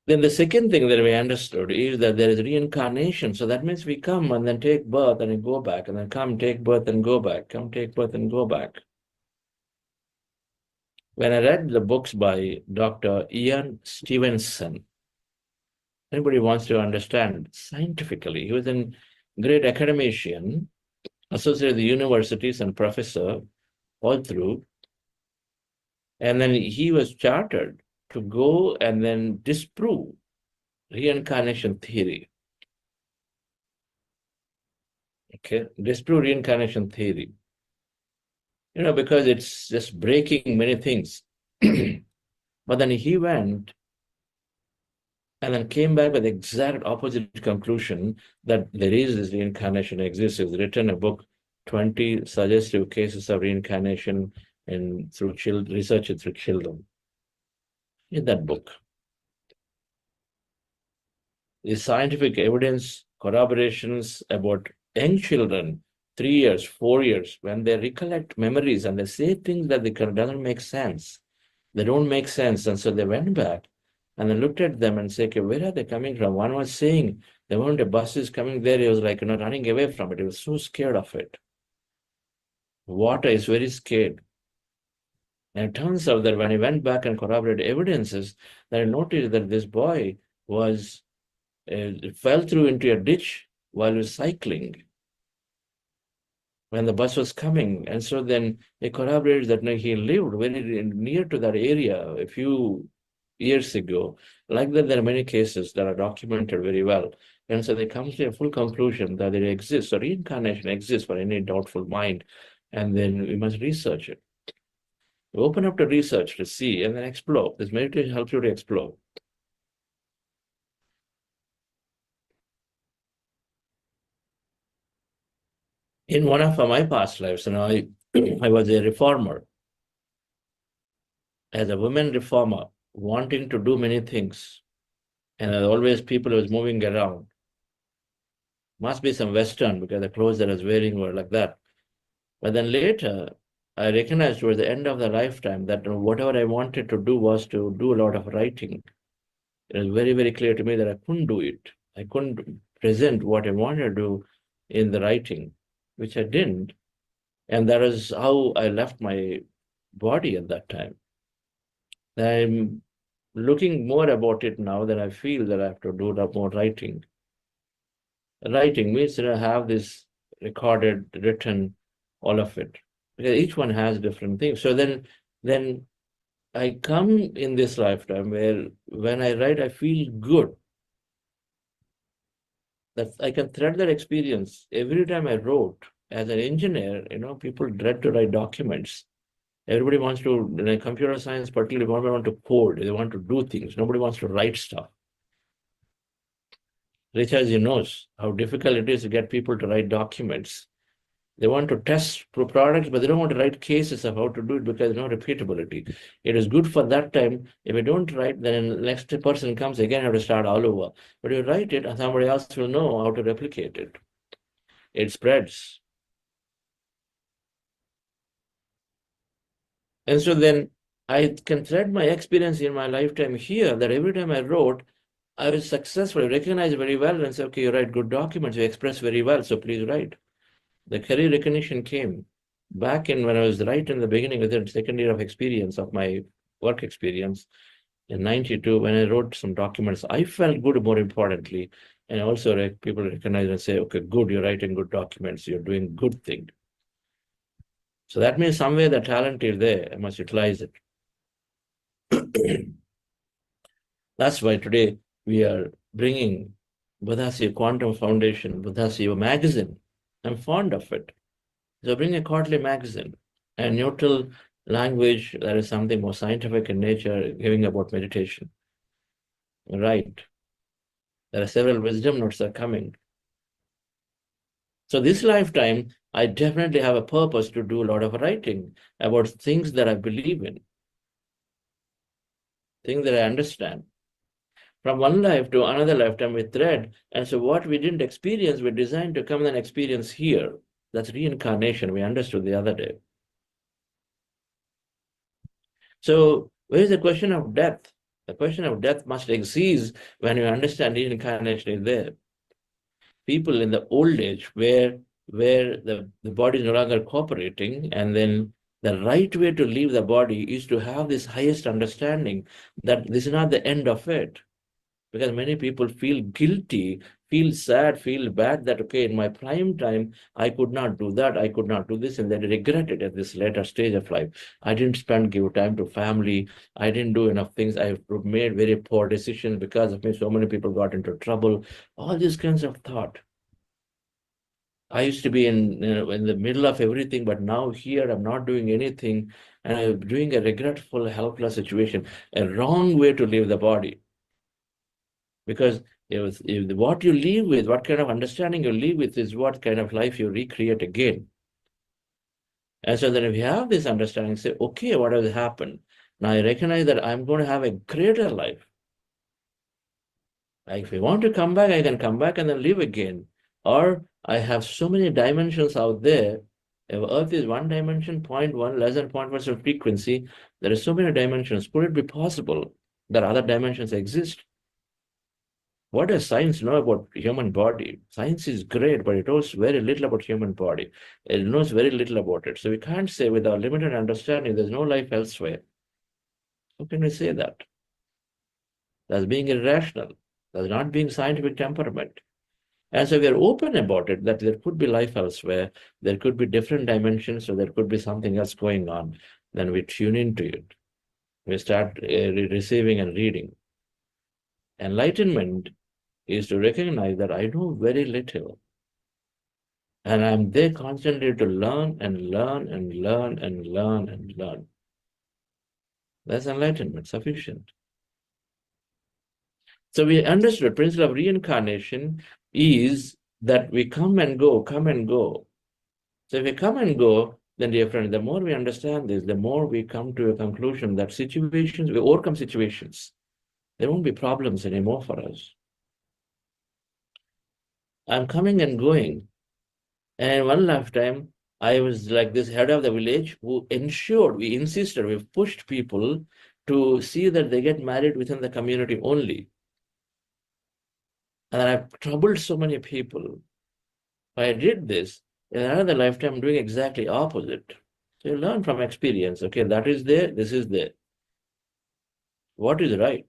Then the second thing that we understood is that there is reincarnation. So that means we come and then take birth and then go back, and then come, take birth and go back, come, take birth and go back. When I read the books by Dr. Ian Stevenson, anybody wants to understand scientifically, he was a great academician, associated with universities and professor all through. And then he was chartered to go and then disprove reincarnation theory. Okay, disprove reincarnation theory. Because it's just breaking many things. But then he went and then came back with the exact opposite conclusion that there is this reincarnation exists. He's written a book, 20 Suggestive Cases of Reincarnation and through research through children. In that book, the scientific evidence corroborations about young children 3 years, 4 years, when they recollect memories and they say things that doesn't make sense, they don't make sense. And so they went back and they looked at them and said, okay, where are they coming from? One was saying, the moment the bus is coming there, he was like, running away from it. He was so scared of it. Water is very scared. And it turns out that when he went back and corroborated evidences, that I noticed that this boy was fell through into a ditch while he was cycling when the bus was coming. And so then they corroborated that he lived very near to that area a few years ago. Like that, there are many cases that are documented very well. And so they come to a full conclusion that it exists, or reincarnation exists for any doubtful mind. And then we must research it. Open up to research to see and then explore. This meditation helps you to explore. In one of my past lives, I was a reformer. As a women reformer, wanting to do many things. And there always people who was moving around. Must be some Western, because the clothes that I was wearing were like that. But then later, I recognized towards the end of the lifetime that whatever I wanted to do was to do a lot of writing. It was very, very clear to me that I couldn't do it. I couldn't present what I wanted to do in the writing, which I didn't. And that is how I left my body at that time. I'm looking more about it now that I feel that I have to do more writing. Writing means that I have this recorded, written, all of it. Because each one has different things. So then I come in this lifetime where when I write, I feel good. That I can thread that experience. Every time I wrote, as an engineer, people dread to write documents. Everybody wants to, in computer science particularly, nobody wants to code. They want to do things. Nobody wants to write stuff. Richard knows how difficult it is to get people to write documents. They want to test products, but they don't want to write cases of how to do it because there's no repeatability. It is good for that time. If you don't write, then the next person comes again, you have to start all over. But you write it, and somebody else will know how to replicate it. It spreads. And so then I can thread my experience in my lifetime here that every time I wrote, I was successful. I recognized very well and said, okay, you write good documents, you express very well, so please write. The career recognition came back when I was right in the beginning of the second year of experience of my work experience in 92, when I wrote some documents. I felt good, more importantly, and also people recognize and say, okay, good, you're writing good documents, you're doing good thing. So that means somewhere the talent is there, I must utilize it. That's why today we are bringing Buddha Shiva Quantum Foundation, Buddha Shiva magazine. I'm fond of it. So bring a quarterly magazine and neutral language that is something more scientific in nature, giving about meditation. Right. There are several wisdom notes that are coming. So this lifetime, I definitely have a purpose to do a lot of writing about things that I believe in, things that I understand. From one life to another lifetime we thread. And so what we didn't experience, we're designed to come and experience here. That's reincarnation, we understood the other day. So where is the question of death? The question of death must exist when you understand reincarnation is there. People in the old age where the body is no longer cooperating, and then the right way to leave the body is to have this highest understanding that this is not the end of it. Because many people feel guilty, feel sad, feel bad that, okay, in my prime time, I could not do that, I could not do this, and they regret it at this later stage of life. I didn't give time to family, I didn't do enough things, I made very poor decisions because of me, so many people got into trouble, all these kinds of thought. I used to be in the middle of everything, but now here I'm not doing anything, and I'm doing a regretful, helpless situation, a wrong way to live the body. Because if what you live with, what kind of understanding you live with is what kind of life you recreate again. And so then if you have this understanding, say, okay, what has happened? Now I recognize that I'm going to have a greater life. Like if I want to come back, I can come back and then live again. Or I have so many dimensions out there. If Earth is one dimension, 0.1, less than 0.1 frequency, there are so many dimensions. Could it be possible that other dimensions exist? What does science know about human body? Science is great, but it knows very little about human body. It knows very little about it. So we can't say with our limited understanding, there's no life elsewhere. How can we say that? That's being irrational. That's not being scientific temperament. And so we are open about it, that there could be life elsewhere, there could be different dimensions, so there could be something else going on. Then we tune into it. We start receiving and reading. Enlightenment is to recognize that I know very little. And I'm there constantly to learn and learn and learn and learn and learn. That's enlightenment, sufficient. So we understood the principle of reincarnation is that we come and go, come and go. So if we come and go, then dear friend, the more we understand this, the more we come to a conclusion that situations, we overcome situations. There won't be problems anymore for us. I'm coming and going. And one lifetime, I was like this head of the village who ensured, we insisted, we pushed people to see that they get married within the community only. And I've troubled so many people. I did this. In another lifetime, I'm doing exactly opposite. So you learn from experience. Okay, that is there, this is there. What is right?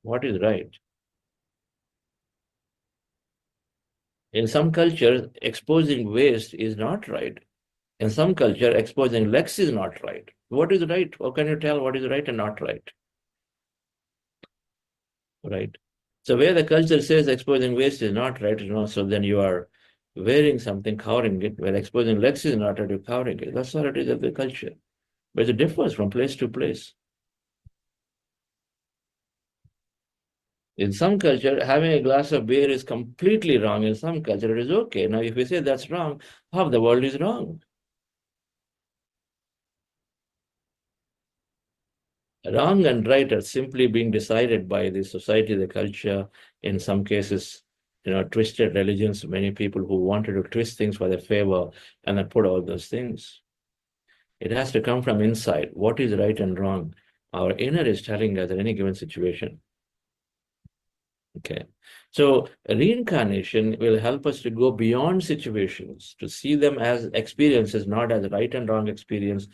What is right? In some cultures, exposing waste is not right. In some culture, exposing legs is not right. What is right? How can you tell what is right and not right? Right. So where the culture says exposing waste is not right, so then you are wearing something, covering it. Where exposing legs is not right, you're covering it. That's what it is of the culture. But it differs from place to place. In some culture, having a glass of beer is completely wrong. In some culture, it is okay. Now, if we say that's wrong, half the world is wrong. Wrong and right are simply being decided by the society, the culture, in some cases, twisted religions, many people who wanted to twist things for their favor and then put all those things. It has to come from inside. What is right and wrong? Our inner is telling us in any given situation. Okay. So reincarnation will help us to go beyond situations, to see them as experiences, not as right and wrong experience,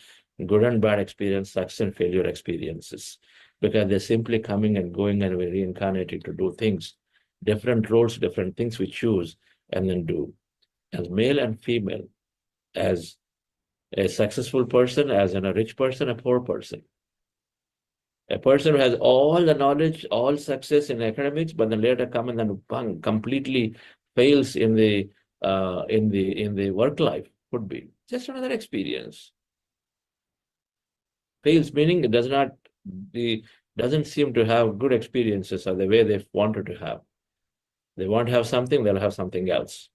good and bad experience, success and failure experiences, because they're simply coming and going and we're reincarnating to do things, different roles, different things we choose and then do, as male and female, as a successful person, as a rich person, a poor person. A person who has all the knowledge, all success in academics, but then later come and then bang, completely fails in the work life, could be just another experience. Fails meaning it doesn't seem to have good experiences or the way they wanted to have. They want to have something, they'll have something else.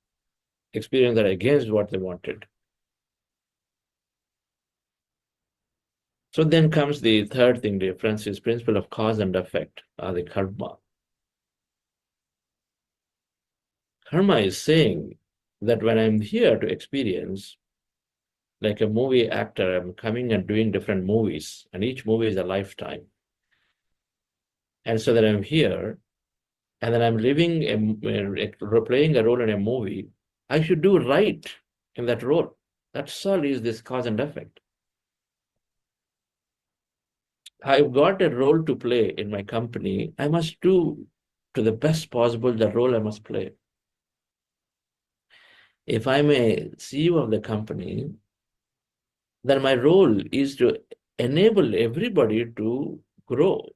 Experience that are against what they wanted. So then comes the third thing, dear friends, is principle of cause and effect, or the karma. Karma is saying that when I'm here to experience, like a movie actor, I'm coming and doing different movies, and each movie is a lifetime. And so that I'm here, and then I'm playing a role in a movie, I should do right in that role. That's all is this cause and effect. I've got a role to play in my company. I must do to the best possible the role I must play. If I'm a CEO of the company, then my role is to enable everybody to grow.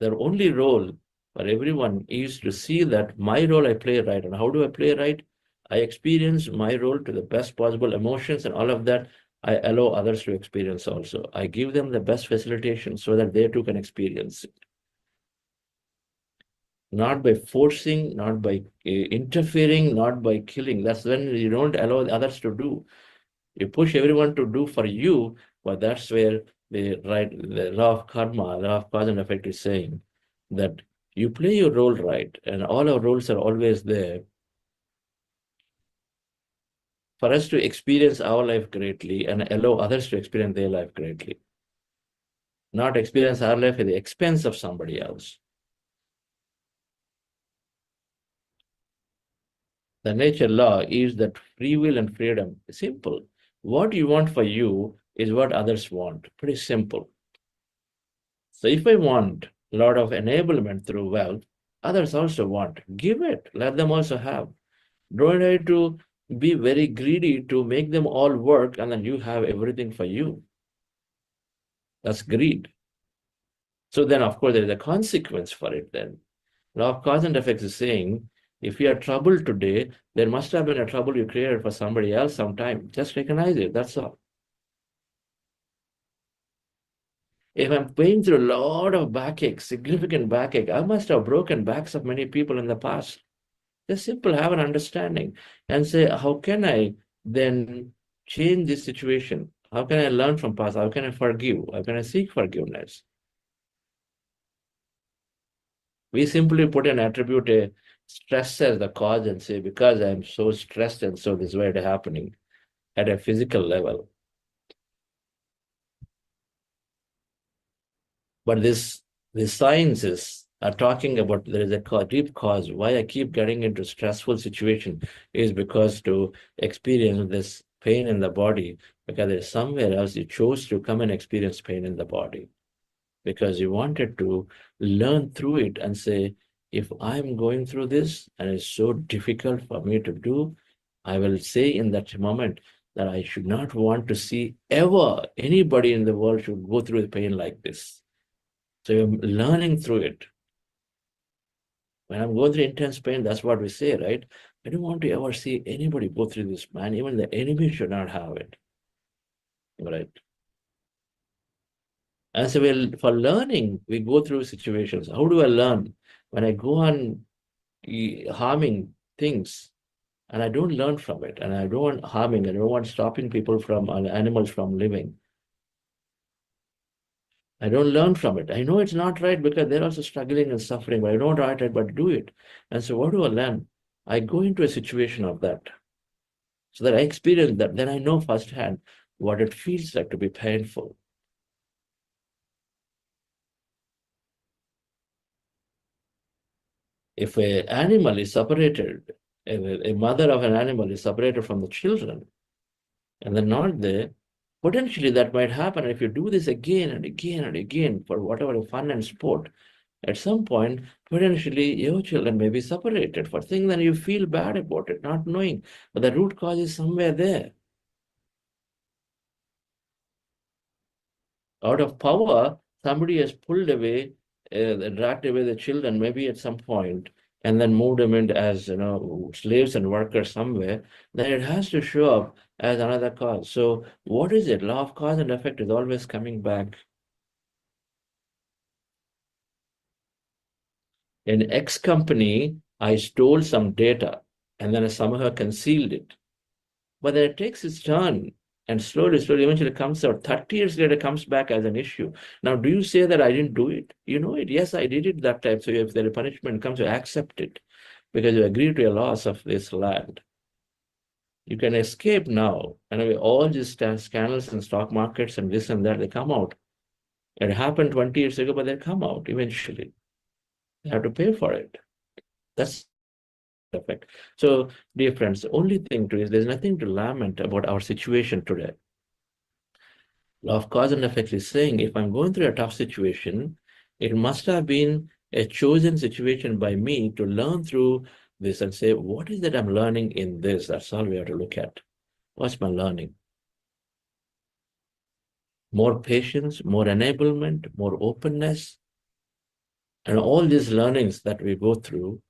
Their only role for everyone is to see that my role I play right. And how do I play right? I experience my role to the best possible emotions and all of that. I allow others to experience also. I give them the best facilitation so that they too can experience it. Not by forcing, not by interfering, not by killing. That's when you don't allow others to do. You push everyone to do for you, but that's where the law of karma, the law of cause and effect is saying that You play your role right, and all our roles are always there for us to experience our life greatly and allow others to experience their life greatly. Not experience our life at the expense of somebody else. The nature law is that free will and freedom is simple. What you want for you is what others want. Pretty simple. So if I want a lot of enablement through wealth, others also want. Give it. Let them also have. Don't try to be very greedy to make them all work and then you have everything for you. That's greed. So then, of course, there is a consequence for it then. Law of cause and effect is saying, if you are troubled today, there must have been a trouble you created for somebody else sometime. Just recognize it, that's all. If I'm going through a lot of backache, significant backache, I must have broken backs of many people in the past. Just simple, have an understanding and say, how can I then change this situation? How can I learn from past? How can I forgive? How can I seek forgiveness? We simply put an attribute, a stress as the cause and say, because I'm so stressed and so this is why it's happening at a physical level. But the sciences are talking about there is a deep cause. Why I keep getting into stressful situation is because to experience this pain in the body, because there's somewhere else you chose to come and experience pain in the body. Because you wanted to learn through it and say, if I'm going through this and it's so difficult for me to do, I will say in that moment that I should not want to see ever anybody in the world should go through the pain like this. So you're learning through it. When I'm going through intense pain, that's what we say, right? I don't want to ever see anybody go through this, man. Even the enemy should not have it. Right? And so for learning, we go through situations. How do I learn? When I go on harming things, and I don't learn from it, and I don't want harming, I don't want stopping people from, animals from living. I don't learn from it. I know it's not right because they're also struggling and suffering, but I don't write it, but do it. And so what do I learn? I go into a situation of that so that I experience that. Then I know firsthand what it feels like to be painful. If an animal is separated, a mother of an animal is separated from the children, and they're not there, potentially that might happen if you do this again and again and again for whatever fun and sport. At some point, potentially your children may be separated for things that you feel bad about it, not knowing, but the root cause is somewhere there. Out of power, somebody has pulled away, dragged away the children, maybe at some point, and then moved them in as slaves and workers somewhere. Then it has to show up as another cause. So what is it? Law of cause and effect is always coming back. In X company, I stole some data and then I somehow concealed it. But then it takes its turn and slowly, eventually comes out. 30 years later, comes back as an issue. Now, do you say that I didn't do it? You know it. Yes, I did it that time. So if the punishment comes, you accept it because you agree to a loss of this land. You can escape now. And all these scandals in stock markets and this and that, they come out. It happened 20 years ago, but they come out eventually. They have to pay for it. That's effect. So, dear friends, the only thing to is there's nothing to lament about our situation today. Law of cause and effect is saying if I'm going through a tough situation, it must have been a chosen situation by me to learn through this and say, what is that I'm learning in this? That's all we have to look at. What's my learning? More patience, more enablement, more openness, and all these learnings that we go through.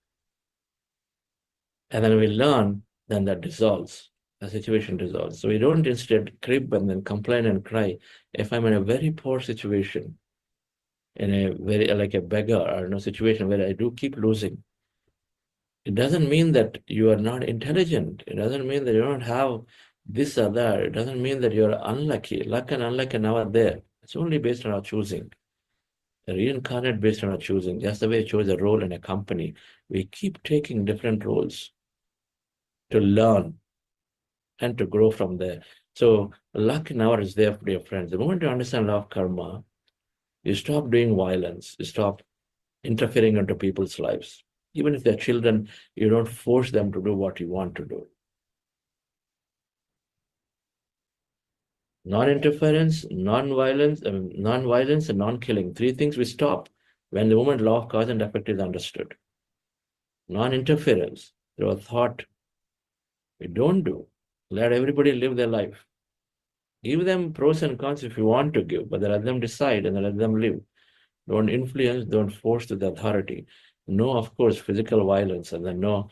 And then we learn, then that dissolves, the situation dissolves. So we don't instead crib and then complain and cry. If I'm in a very poor situation, in a very, like a beggar or situation where I do keep losing, it doesn't mean that you are not intelligent. It doesn't mean that you don't have this or that. It doesn't mean that you're unlucky. Luck and unlucky are never there. It's only based on our choosing. reincarnate based on our choosing. Just the way we chose a role in a company, we keep taking different roles to learn and to grow from there. So luck now is there, dear friends. The moment you understand law of karma, you stop doing violence, you stop interfering into people's lives. Even if they're children, you don't force them to do what you want to do. Non-interference, non-violence, non-violence, and non-killing. Three things we stop when the moment law of cause and effect is understood. Non-interference, through a thought, we don't do. Let everybody live their life. Give them pros and cons if you want to give, but let them decide and let them live. Don't influence, don't force to the authority. No, of course, physical violence, and then no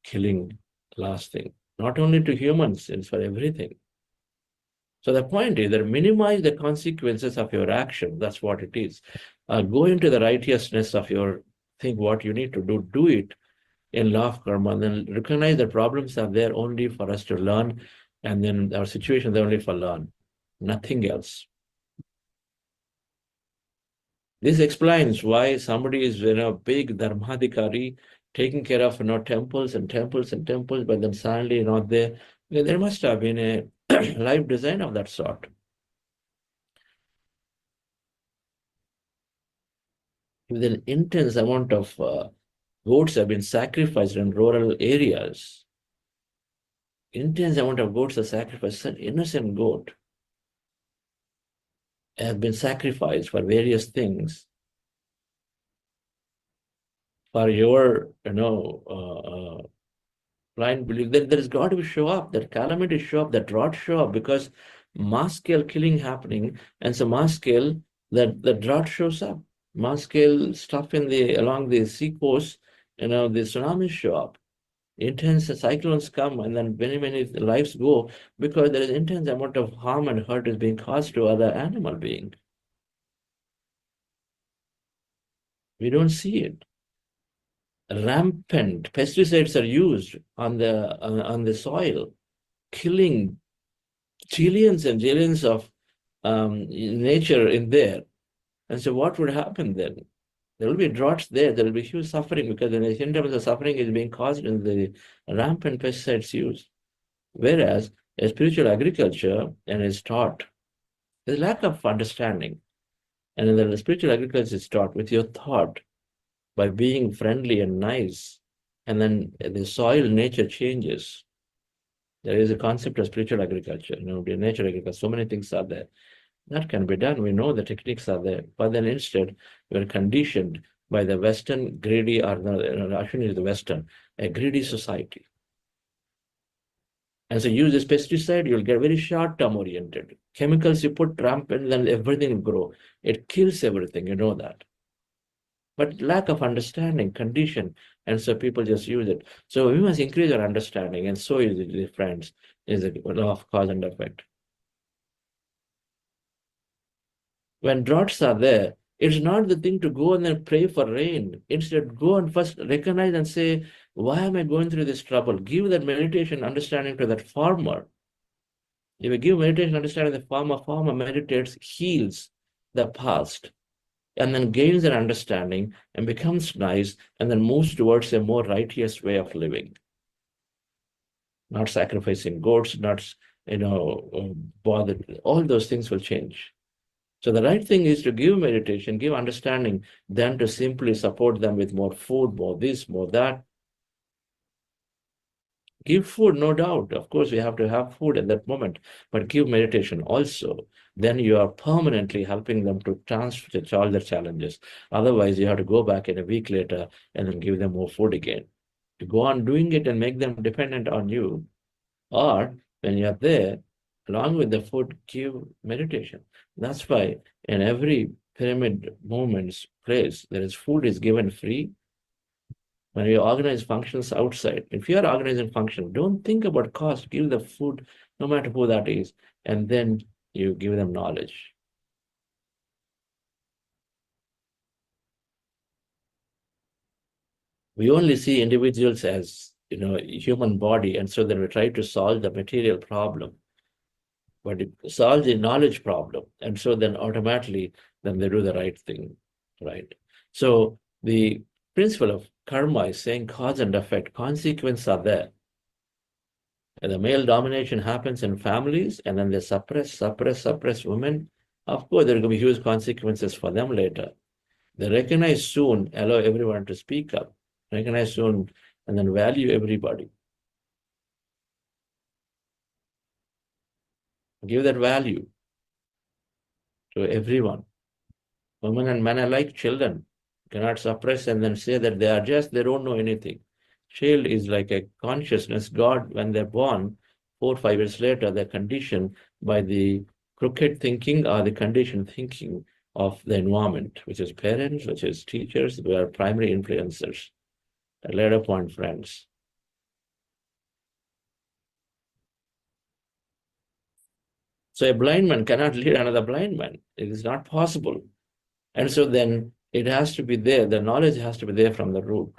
killing, last thing. Not only to humans, it's for everything. So the point is that minimize the consequences of your action. That's what it is. Go into the righteousness of your think what you need to do it in law of karma, and then recognize the problems are there only for us to learn, and then our situations are only for learn, nothing else. This explains why somebody is big dharmadhikari, taking care of temples and temples and temples, but then suddenly not there. There must have been a life design of that sort. With an intense amount of goats have been sacrificed in rural areas. Intense amount of goats are sacrificed. An innocent goat has been sacrificed for various things. For your, blind belief, then there is got to show up, that calamity show up, that drought show up, because mass scale killing happening, and so mass scale, that the drought shows up. Mass scale stuff along the sea coast, the tsunamis show up. Intense cyclones come, and then many lives go because there is intense amount of harm and hurt is being caused to other animal beings. We don't see it. Rampant pesticides are used on the soil, killing trillions and trillions of nature in there. And so what would happen then? There will be droughts there. There will be huge suffering because the symptoms of suffering is being caused in the rampant pesticides used. Whereas a spiritual agriculture and is taught, there's lack of understanding. And then the spiritual agriculture is taught with your thought, by being friendly and nice, and then the soil nature changes. There is a concept of spiritual agriculture, the nature agriculture, so many things are there. That can be done, we know the techniques are there, but then instead we are conditioned by the Western greedy, or Ashwini is the Western, a greedy society. And so use this pesticide, you'll get very short-term oriented. Chemicals you put rampant, then everything will grow. It kills everything, you know that. But lack of understanding, condition, and so people just use it. So we must increase our understanding, and so is it, friends, is the law of cause and effect. When droughts are there, it's not the thing to go and then pray for rain. Instead, go and first recognize and say, why am I going through this trouble? Give that meditation understanding to that farmer. If you give meditation understanding to the farmer meditates, heals the past, and then gains an understanding and becomes nice, and then moves towards a more righteous way of living. Not sacrificing goats, not, bothered. All those things will change. So the right thing is to give meditation, give understanding, than to simply support them with more food, more this, more that. Give food, no doubt. Of course, we have to have food at that moment, but give meditation also. Then you are permanently helping them to transfer all their challenges. Otherwise, you have to go back in a week later and then give them more food again. To go on doing it and make them dependent on you. Or when you are there, along with the food, give meditation. That's why in every pyramid movement's place, there is food is given free. When you organize functions outside, if you are organizing function, don't think about cost, give the food, no matter who that is, and then you give them knowledge. We only see individuals as, human body, and so then we try to solve the material problem. But it solves the knowledge problem, and so then automatically, then they do the right thing. right? So the principle of karma is saying cause and effect, consequences are there. And the male domination happens in families, and then they suppress women. Of course, there are going to be huge consequences for them later. They recognize soon, allow everyone to speak up, recognize soon, and then value everybody. Give that value to everyone. Women and men are like children. You cannot suppress and then say that they don't know anything. Child is like a consciousness. God, when they're born, 4 or 5 years later, they're conditioned by the crooked thinking or the conditioned thinking of the environment, which is parents, which is teachers, who are primary influencers. At later point, friends. So a blind man cannot lead another blind man. It is not possible. And so then it has to be there. The knowledge has to be there from the root.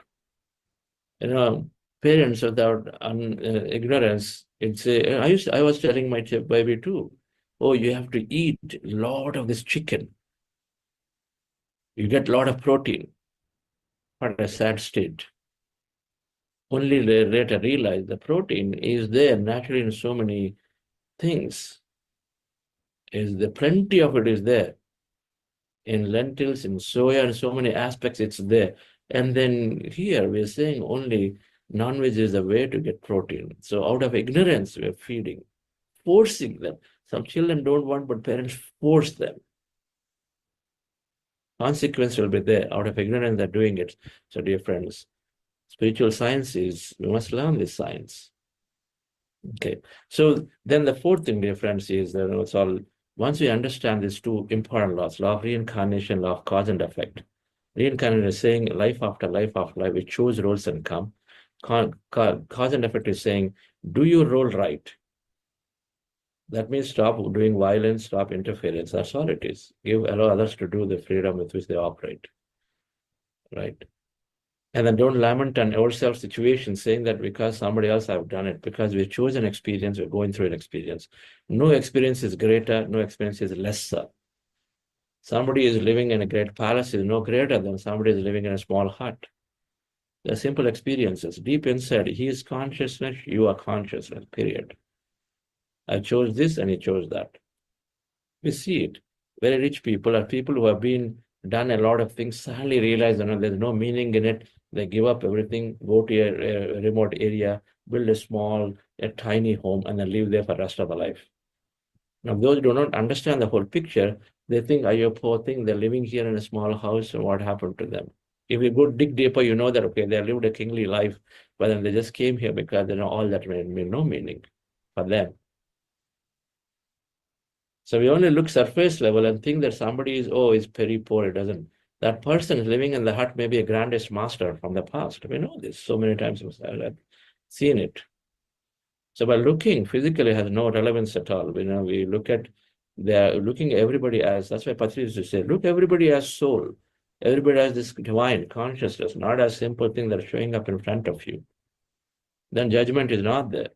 Parents without ignorance, I was telling my baby too, oh, you have to eat a lot of this chicken. You get a lot of protein. What a sad state. Only later realize the protein is there naturally in so many things. Plenty of it is there. In lentils, in soya, and so many aspects it's there. And then here we're saying only non-veg is a way to get protein. So out of ignorance, we're feeding, forcing them. Some children don't want, but parents force them. Consequence will be there. Out of ignorance, they're doing it. So dear friends, spiritual science is, we must learn this science. Okay. So then the fourth thing, dear friends, is that it's all, once we understand these two important laws, law of reincarnation, law of cause and effect. Reincarnation is saying life after life after life, we choose roles and come. Cause and effect is saying, do your role right. That means stop doing violence, stop interference. That's all it is. Allow others to do the freedom with which they operate. Right? And then don't lament on ourselves situation saying that because somebody else have done it, because we chose an experience, we're going through an experience. No experience is greater, no experience is lesser. Somebody is living in a great palace is no greater than somebody is living in a small hut. They're simple experiences. Deep inside, he is consciousness, you are consciousness, period. I chose this and he chose that. We see it. Very rich people are people who have done a lot of things, suddenly realize there's no meaning in it. They give up everything, go to a remote area, build a tiny home, and then live there for the rest of their life. Now, those who do not understand the whole picture, they think, are you a poor thing? They're living here in a small house, and what happened to them? If you go dig deeper, you know that, okay, they lived a kingly life, but then they just came here because they know all that made no meaning for them. So we only look surface level and think that somebody is very poor. It doesn't. That person is living in the hut, maybe a grandest master from the past. We know this so many times. I've seen it. So by looking physically has no relevance at all. We look at, they're looking at everybody as, that's why Patri used to say, look everybody as soul. Everybody has this divine consciousness, not as simple thing that's showing up in front of you. Then judgment is not there.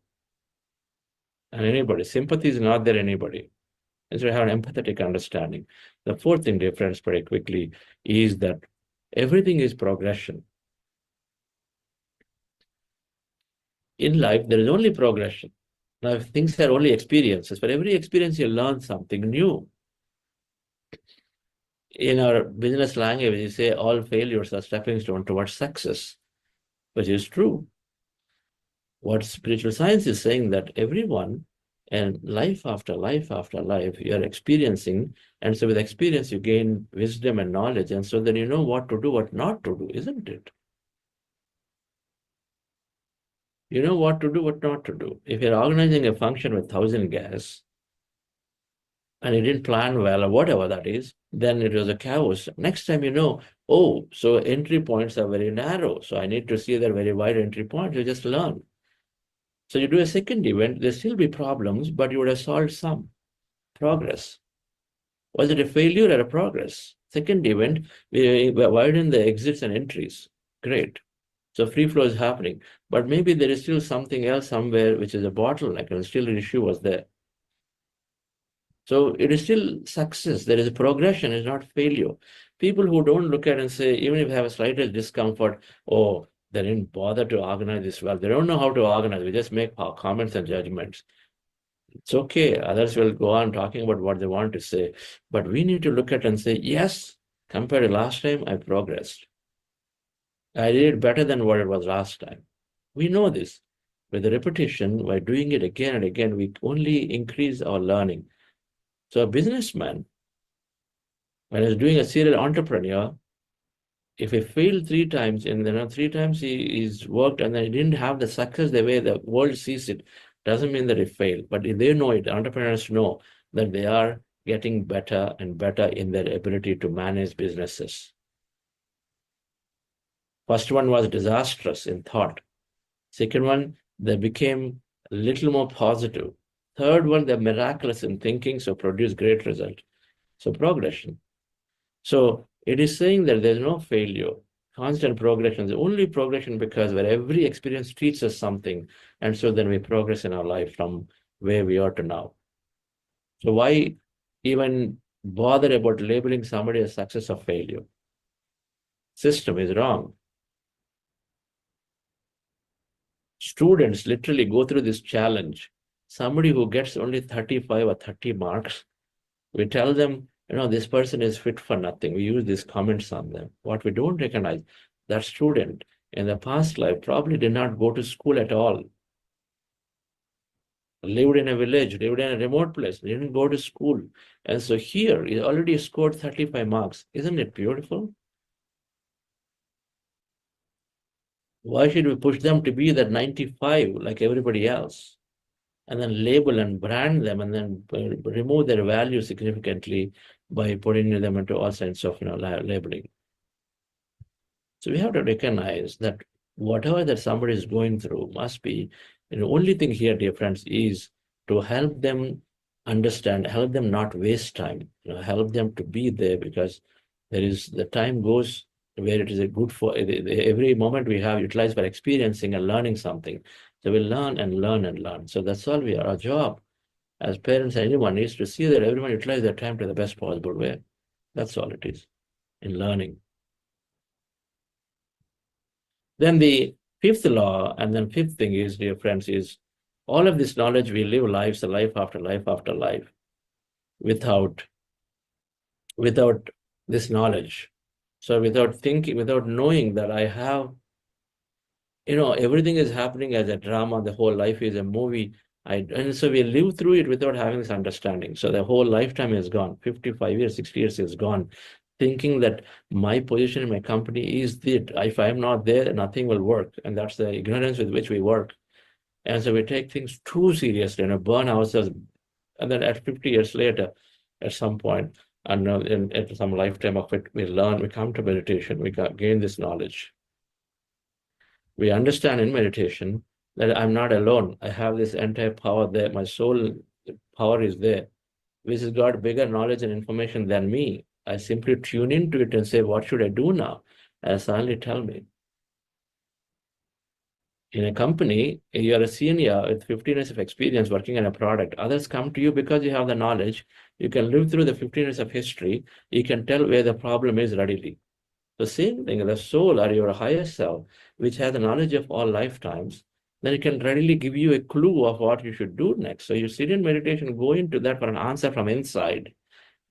And anybody, sympathy is not there anybody. And so we have an empathetic understanding. The fourth thing, dear friends, very quickly, is that everything is progression. In life, there is only progression. Now, if things are only experiences, for every experience, you learn something new. In our business language, you say all failures are stepping stones towards success, which is true. What spiritual science is saying that everyone, and life after life after life, you are experiencing, and so with experience, you gain wisdom and knowledge, and so then you know what to do, what not to do, isn't it? You know what to do, what not to do. If you're organizing a function with 1,000 guests, and you didn't plan well, or whatever that is, then it was a chaos. Next time you know, oh, so entry points are very narrow, so I need to see that very wide entry points, you just learn. So you do a second event, there still be problems, but you would have solved some progress. Was it a failure or a progress? Second event, we widen the exits and entries. Great. So free flow is happening, but maybe there is still something else somewhere, which is a bottleneck, and still an issue was there. So it is still success. There is a progression, it's not failure. People who don't look at it and say, even if they have a slight discomfort, oh, they didn't bother to organize this well. They don't know how to organize. We just make comments and judgments. It's okay. Others will go on talking about what they want to say. But we need to look at it and say, yes, compared to last time, I progressed. I did it better than what it was last time. We know this. With the repetition, by doing it again and again, we only increase our learning. So a businessman, when he's doing a serial entrepreneur, if he failed 3 times and 3 times he's worked and then he didn't have the success the way the world sees it, doesn't mean that he failed. But if they know it, entrepreneurs know that they are getting better and better in their ability to manage businesses. First one was disastrous in thought. Second one, they became a little more positive. Third one, they're miraculous in thinking, so produce great result. So progression. So it is saying that there's no failure, constant progression. The only progression because where every experience teaches us something, and so then we progress in our life from where we are to now. So why even bother about labeling somebody as success or failure? System is wrong. Students literally go through this challenge. Somebody who gets only 35 or 30 marks, we tell them, this person is fit for nothing. We use these comments on them. What we don't recognize, that student in the past life probably did not go to school at all. Lived in a village, lived in a remote place, didn't go to school. And so here, he already scored 35 marks. Isn't it beautiful? Why should we push them to be that 95 like everybody else? And then label and brand them and then remove their value significantly by putting them into all kinds of labeling. So we have to recognize that whatever that somebody is going through must be, the only thing here, dear friends, is to help them understand, help them not waste time, help them to be there, because the time goes where it is a good for every moment we have utilized for experiencing and learning something. So we learn and learn and learn. So that's all our job as parents. Anyone needs to see that everyone utilize their time to the best possible way. That's all it is in learning. Then the fifth law, and then fifth thing is, dear friends, is all of this knowledge, we live lives, life after life after life, without this knowledge. So without thinking, without knowing that I have, everything is happening as a drama, the whole life is a movie. And so we live through it without having this understanding. So the whole lifetime is gone, 55 years, 60 years is gone, thinking that my position in my company is that if I'm not there, nothing will work. And that's the ignorance with which we work. And so we take things too seriously and burn ourselves. And then at 50 years later, at some point, and in some lifetime of it, we learn, we come to meditation, we gain this knowledge. We understand in meditation that I'm not alone. I have this entire power there. My soul power is there, which has got bigger knowledge and information than me. I simply tune into it and say, what should I do now? And suddenly tell me. In a company, you're a senior with 15 years of experience working on a product. Others come to you because you have the knowledge. You can live through the 15 years of history. You can tell where the problem is readily. The same thing, the soul or your higher self, which has the knowledge of all lifetimes, then it can readily give you a clue of what you should do next. So you sit in meditation, go into that for an answer from inside.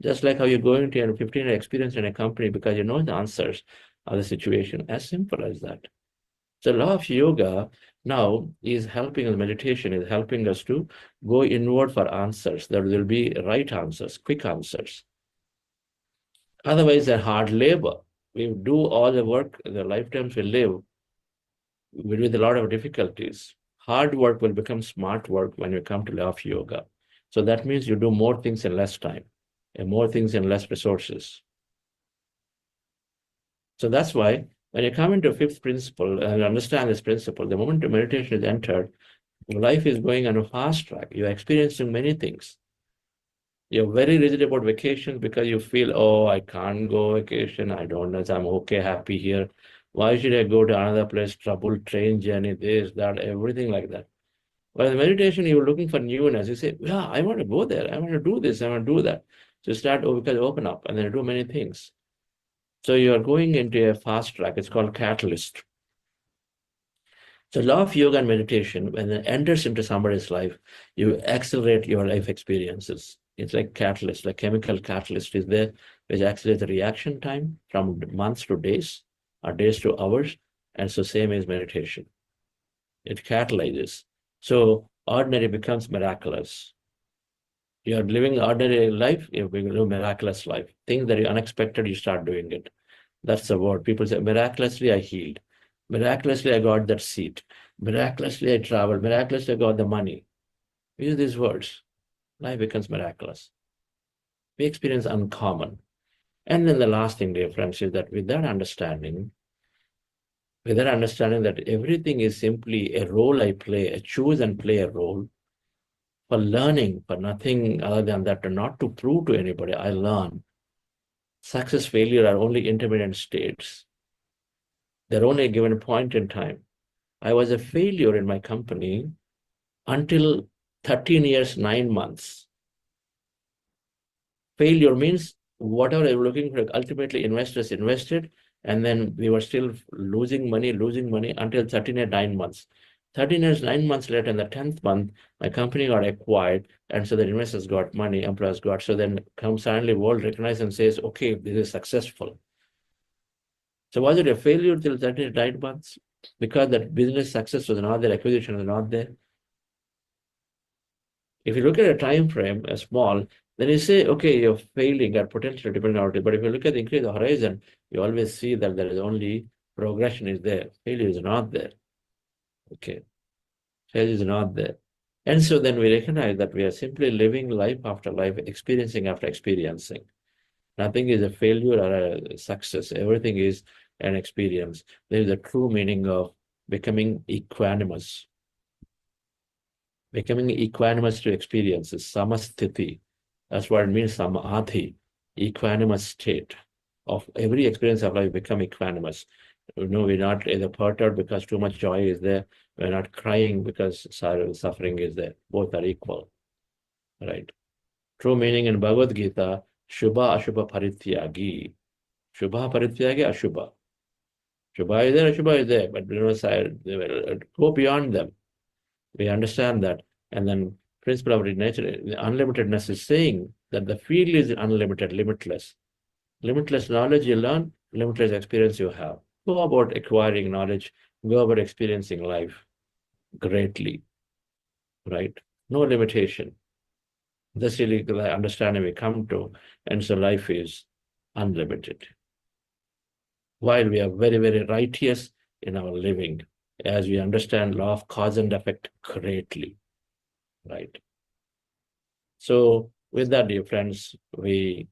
Just like how you go into your 15-year experience in a company because you know the answers of the situation. As simple as that. So law of yoga now is helping us, meditation is helping us to go inward for answers. There will be right answers, quick answers. Otherwise, they're hard labor. We do all the work, the lifetimes we live with a lot of difficulties. Hard work will become smart work when you come to law of yoga. So that means you do more things in less time and more things in less resources. So that's why when you come into fifth principle and understand this principle, the moment the meditation is entered, life is going on a fast track. You're experiencing many things. You're very rigid about vacations because you feel, oh, I can't go vacation. I don't know. I'm okay, happy here. Why should I go to another place? Trouble, train journey, this, that, everything like that. But in meditation, you're looking for newness. You say, yeah, I want to go there. I want to do this. I want to do that. So you start, because open up and then do many things. So you are going into a fast track. It's called catalyst. So law of yoga and meditation, when it enters into somebody's life, you accelerate your life experiences. It's like catalyst, like chemical catalyst is there, which accelerates the reaction time from months to days, or days to hours. And so same as meditation. It catalyzes. So ordinary becomes miraculous. You are living ordinary life, you live miraculous life. Things that are unexpected, you start doing it. That's the word. People say, miraculously I healed. Miraculously I got that seat. Miraculously I traveled. Miraculously I got the money. We use these words. Life becomes miraculous. We experience uncommon. And then the last thing, dear friends, is that with that understanding that everything is simply a role I play, I choose and play a role for learning, for nothing other than that, not to prove to anybody, I learn. Success, failure are only intermittent states. They're only a given point in time. I was a failure in my company until 13 years, 9 months. Failure means whatever I was looking for, ultimately investors invested, and then we were still losing money until 13 years, 9 months. 13 years, 9 months later, in the 10th month, my company got acquired, and so the investors got money, employees got, so then comes suddenly world recognizes and says, okay, this is successful. So was it a failure till 13 9 months? Because that business success was not there, acquisition was not there. If you look at a time frame, a small, then you say, okay, you're failing at potential depending on it. But if you look at the increase of horizon, you always see that there is only progression is there. Failure is not there. Okay. Failure is not there. And so then we recognize that we are simply living life after life, experiencing after experiencing. Nothing is a failure or a success. Everything is an experience. There is a true meaning of becoming equanimous. Becoming equanimous to experiences, samasthiti. That's what it means, samadhi, equanimous state. Of every experience of life, become equanimous. You know, we're not either perturbed because too much joy is there. We're not crying because suffering is there. Both are equal. Right? True meaning in Bhagavad Gita, Shubha Ashubha Parityagi. Shubha Parityagi, Ashubha. Shubha is there, Ashubha is there, but we don't go beyond them. We understand that. And then principle of nature, the unlimitedness is saying that the field is unlimited, limitless. Limitless knowledge you learn, limitless experience you have. Go about acquiring knowledge, go about experiencing life greatly, right? No limitation. That's really the understanding we come to, and so life is unlimited. While we are very, very righteous in our living, as we understand law of cause and effect greatly, right? So with that, dear friends, we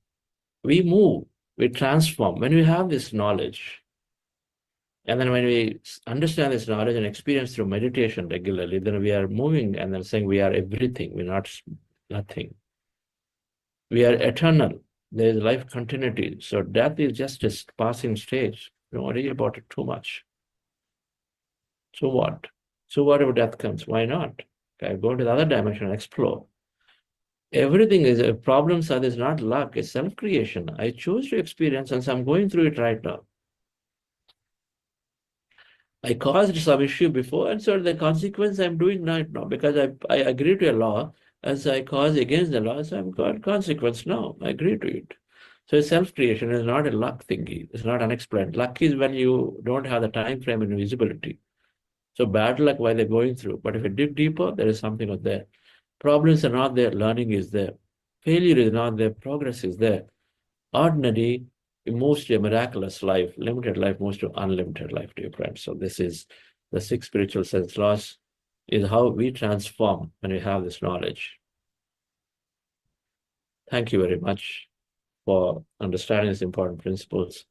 move, we transform. When we have this knowledge, and then when we understand this knowledge and experience through meditation regularly, then we are moving and then saying we are everything, we're not nothing. We are eternal. There is life continuity. So death is just a passing stage. Don't worry about it too much. So what? So what if death comes? Why not? Okay, go to the other dimension and explore. Everything is a problem, so it's not luck, it's self-creation. I choose to experience, and so I'm going through it right now. I caused some issue before, and so the consequence I'm doing right now, because I agree to a law, and so I cause against the law, so I've got consequence now. I agree to it. So it's self-creation is not a luck thingy. It's not unexplained. Luck is when you don't have the time frame and visibility. So bad luck while they're going through. But if you dig deeper, there is something out there. Problems are not there, learning is there. Failure is not there, progress is there. Ordinary moves to a miraculous life, limited life moves to unlimited life, dear friends. So this is the 6 spiritual sense laws, is how we transform when we have this knowledge. Thank you very much for understanding these important principles.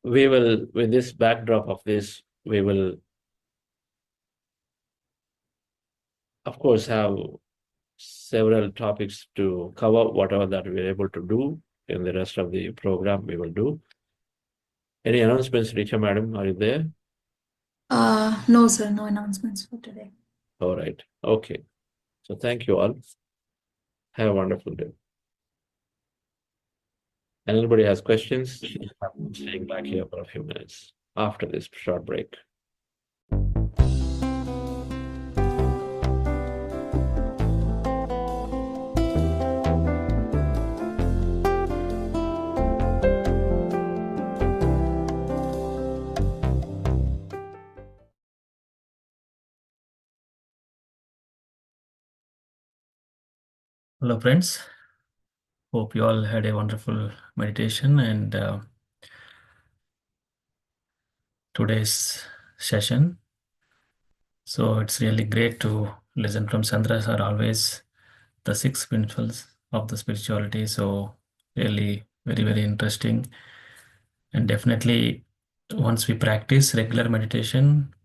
We will, with this backdrop of this, we will, of course, have several topics to cover. Whatever that we're able to do in the rest of the program, we will do. Any announcements, Richa madam? Are you there? No, sir, no announcements for today. All right. Okay. So thank you all. Have a wonderful day. Anybody has questions? I'm staying back here for a few minutes after this short break. Hello, friends. Hope you all had a wonderful meditation and today's session. So it's really great to listen from Chandra sir, always the 6 principles of the spirituality. So really very, very interesting. And definitely once we practice regular meditation,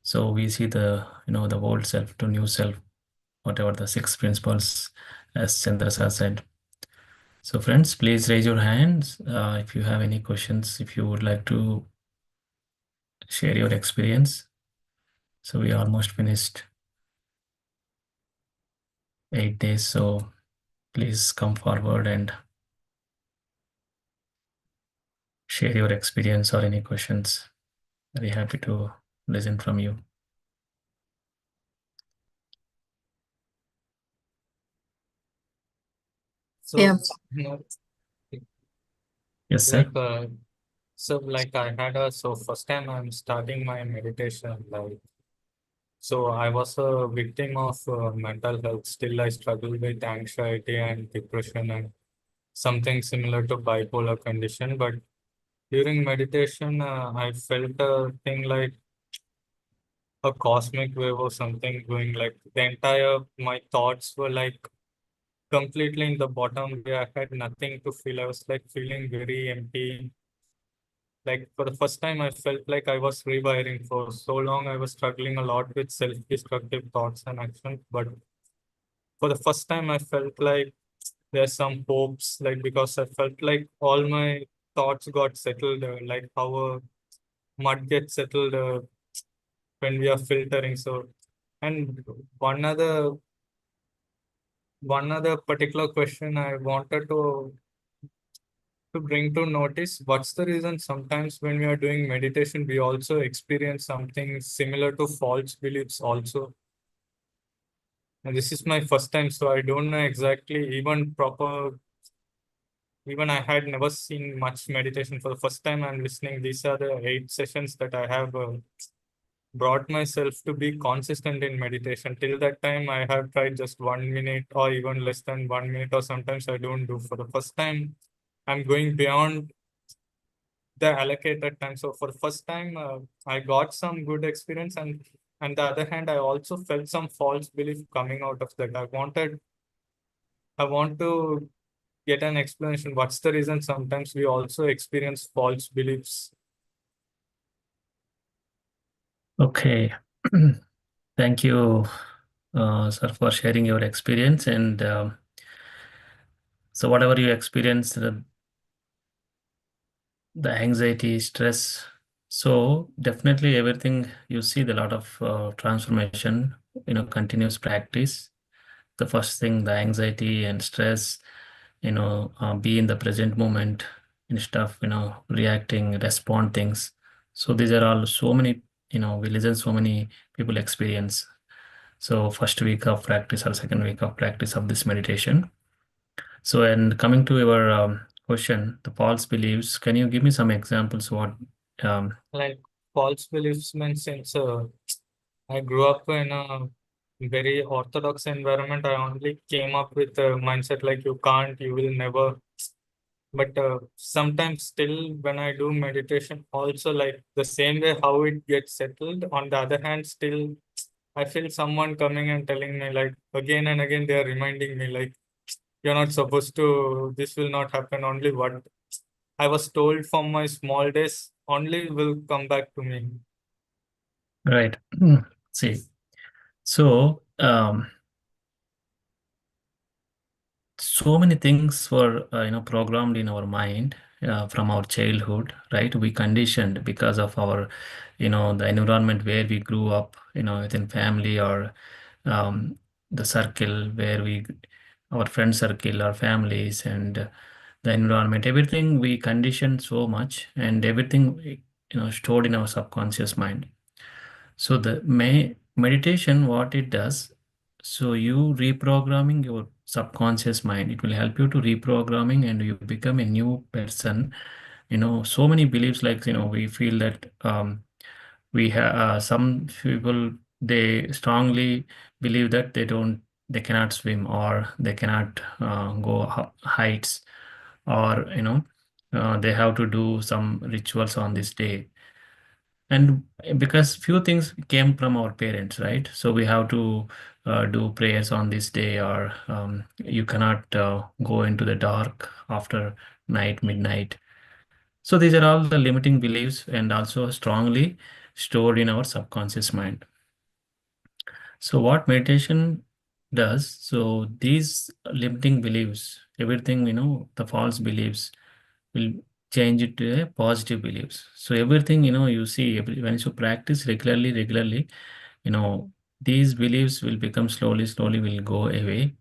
so we see the, the old self to new self, whatever the 6 principles, as Chandra sir said. So friends, please raise your hands if you have any questions, if you would like to share your experience. So we almost finished 8 days. So please come forward and share your experience or any questions. Very happy to listen from you. So, Yeah. Yes, sir. Like I had first time I'm starting my meditation, so I was a victim of mental health. Still, I struggle with anxiety and depression and something similar to bipolar condition. But during meditation, I felt a thing like a cosmic wave or something going like my thoughts were like completely in the bottom where I had nothing to feel. I was like feeling very empty. Like for the first time, I felt like I was rewiring. For so long, I was struggling a lot with self-destructive thoughts and actions. But for the first time, I felt like there's some hopes, like because I felt like all my thoughts got settled, like how a mud gets settled when we are filtering. So, and one other particular question I wanted to bring to notice, what's the reason sometimes when we are doing meditation, we also experience something similar to false beliefs also. And this is my first time, so I don't know exactly even I had never seen much meditation. For the first time I'm listening. These are the 8 sessions that I have brought myself to be consistent in meditation. Till that time, I have tried just 1 minute or even less than 1 minute, or sometimes I don't do. For the first time, I'm going beyond the allocated time. So for the first time, I got some good experience, and on the other hand, I also felt some false belief coming out of that. I want to get an explanation. What's the reason sometimes we also experience false beliefs? Okay. Thank you, sir, for sharing your experience. And so whatever you experienced, the anxiety, stress, so definitely everything you see the lot of transformation, continuous practice. The first thing, the anxiety and stress, be in the present moment instead of, reacting, respond things. So these are all so many, we listen so many people experience. So first week of practice or second week of practice of this meditation. So, and coming to your question, the false beliefs, can you give me some examples? Like false beliefs means since I grew up in a very orthodox environment, I only came up with a mindset like you can't, you will never. But sometimes still when I do meditation, also like the same way how it gets settled, on the other hand, still I feel someone coming and telling me like again and again, they are reminding me like, you're not supposed to, this will not happen. Only what I was told from my small days only will come back to me. Right. See, so so many things were programmed in our mind from our childhood, right? We conditioned because of our the environment where we grew up, within family or the circle where our friend circle, our families, and the environment, everything we condition so much, and everything stored in our subconscious mind. So the meditation, what it does, so you reprogramming your subconscious mind, it will help you to reprogramming and you become a new person. So many beliefs, like we feel that we have some people, they strongly believe that they cannot swim, or they cannot go heights, or they have to do some rituals on this day. And because few things came from our parents, right? So we have to do prayers on this day, or you cannot go into the dark after midnight. So these are all the limiting beliefs, and also strongly stored in our subconscious mind. So what meditation does, so these limiting beliefs, everything, the false beliefs, will change it to a positive beliefs. So everything, you see, when you practice regularly, these beliefs will become slowly will go away,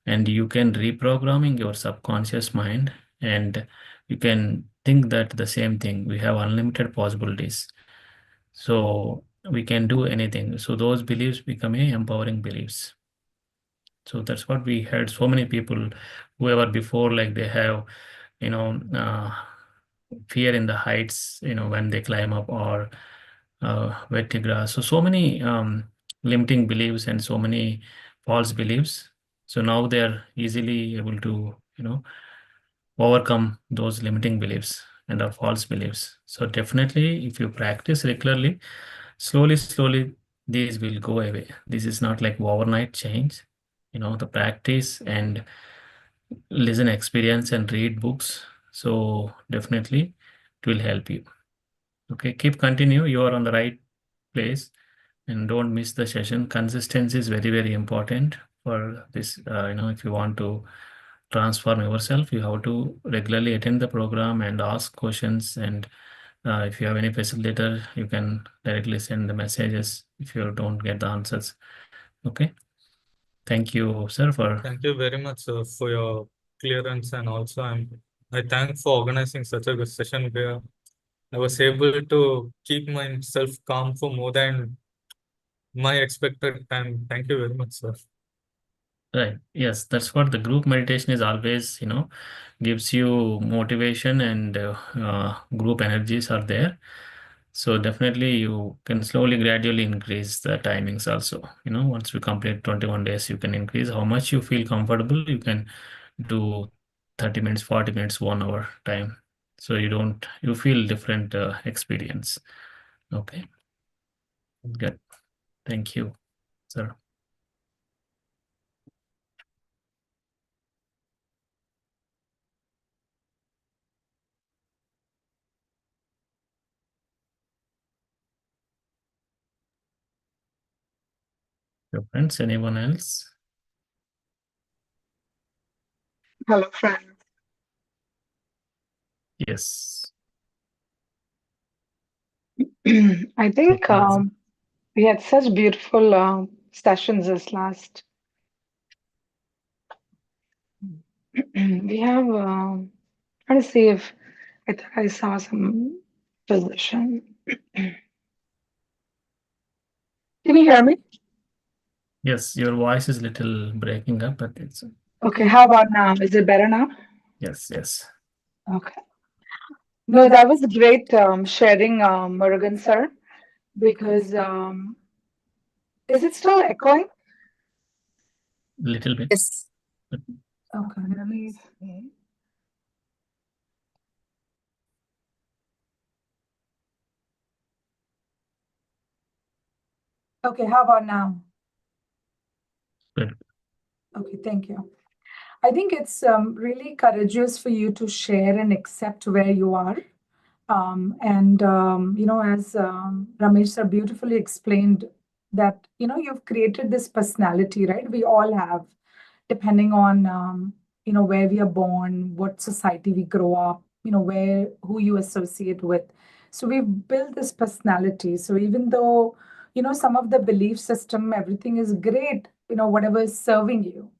and you can reprogramming your subconscious mind, and you can think that the same thing. We have unlimited possibilities. So we can do anything. So those beliefs become a empowering beliefs. So that's what we heard. So many people, whoever before, like they have, fear in the heights, when they climb up, or vertigo. So many limiting beliefs and so many false beliefs. So now they are easily able to, overcome those limiting beliefs and our false beliefs. So definitely, if you practice regularly, slowly, these will go away. This is not like overnight change. The practice and listen, experience, and read books. So definitely, it will help you. Okay, continue. You are on the right place, and don't miss the session. Consistency is very important for this. If you want to transform yourself, you have to regularly attend the program and ask questions. And if you have any facilitator, you can directly send the messages if you don't get the answers. Okay. Thank you, sir. Thank you very much, sir, for your clearance, and also I thank for organizing such a good session where I was able to keep myself calm for more than my expected time. Thank you very much, sir. Right. Yes, that's what the group meditation is always, gives you motivation, and group energies are there. So definitely you can slowly, gradually increase the timings also. Once you complete 21 days, you can increase how much you feel comfortable. You can do 30 minutes, 40 minutes, 1 hour time. So you feel different experience. Okay. Good. Thank you, sir. Your friends, anyone else? Hello, friend. Yes. I think we had such beautiful sessions this last. We have, trying to see if I saw some position. Can you hear me? Yes, your voice is little breaking up, but it's Okay, how about now? Is it better now? yes. Okay. No, that was great sharing, Murugan sir, because is it still echoing? Little bit. Yes. Okay, let me see. Okay, how about now? Good. Okay, thank you. I think it's really courageous for you to share and accept where you are. As Ramesh sir beautifully explained, that, you've created this personality, right? We all have, depending on, where we are born, what society we grow up, who you associate with. So we've built this personality. So even though, some of the belief system, everything is great, whatever is serving you.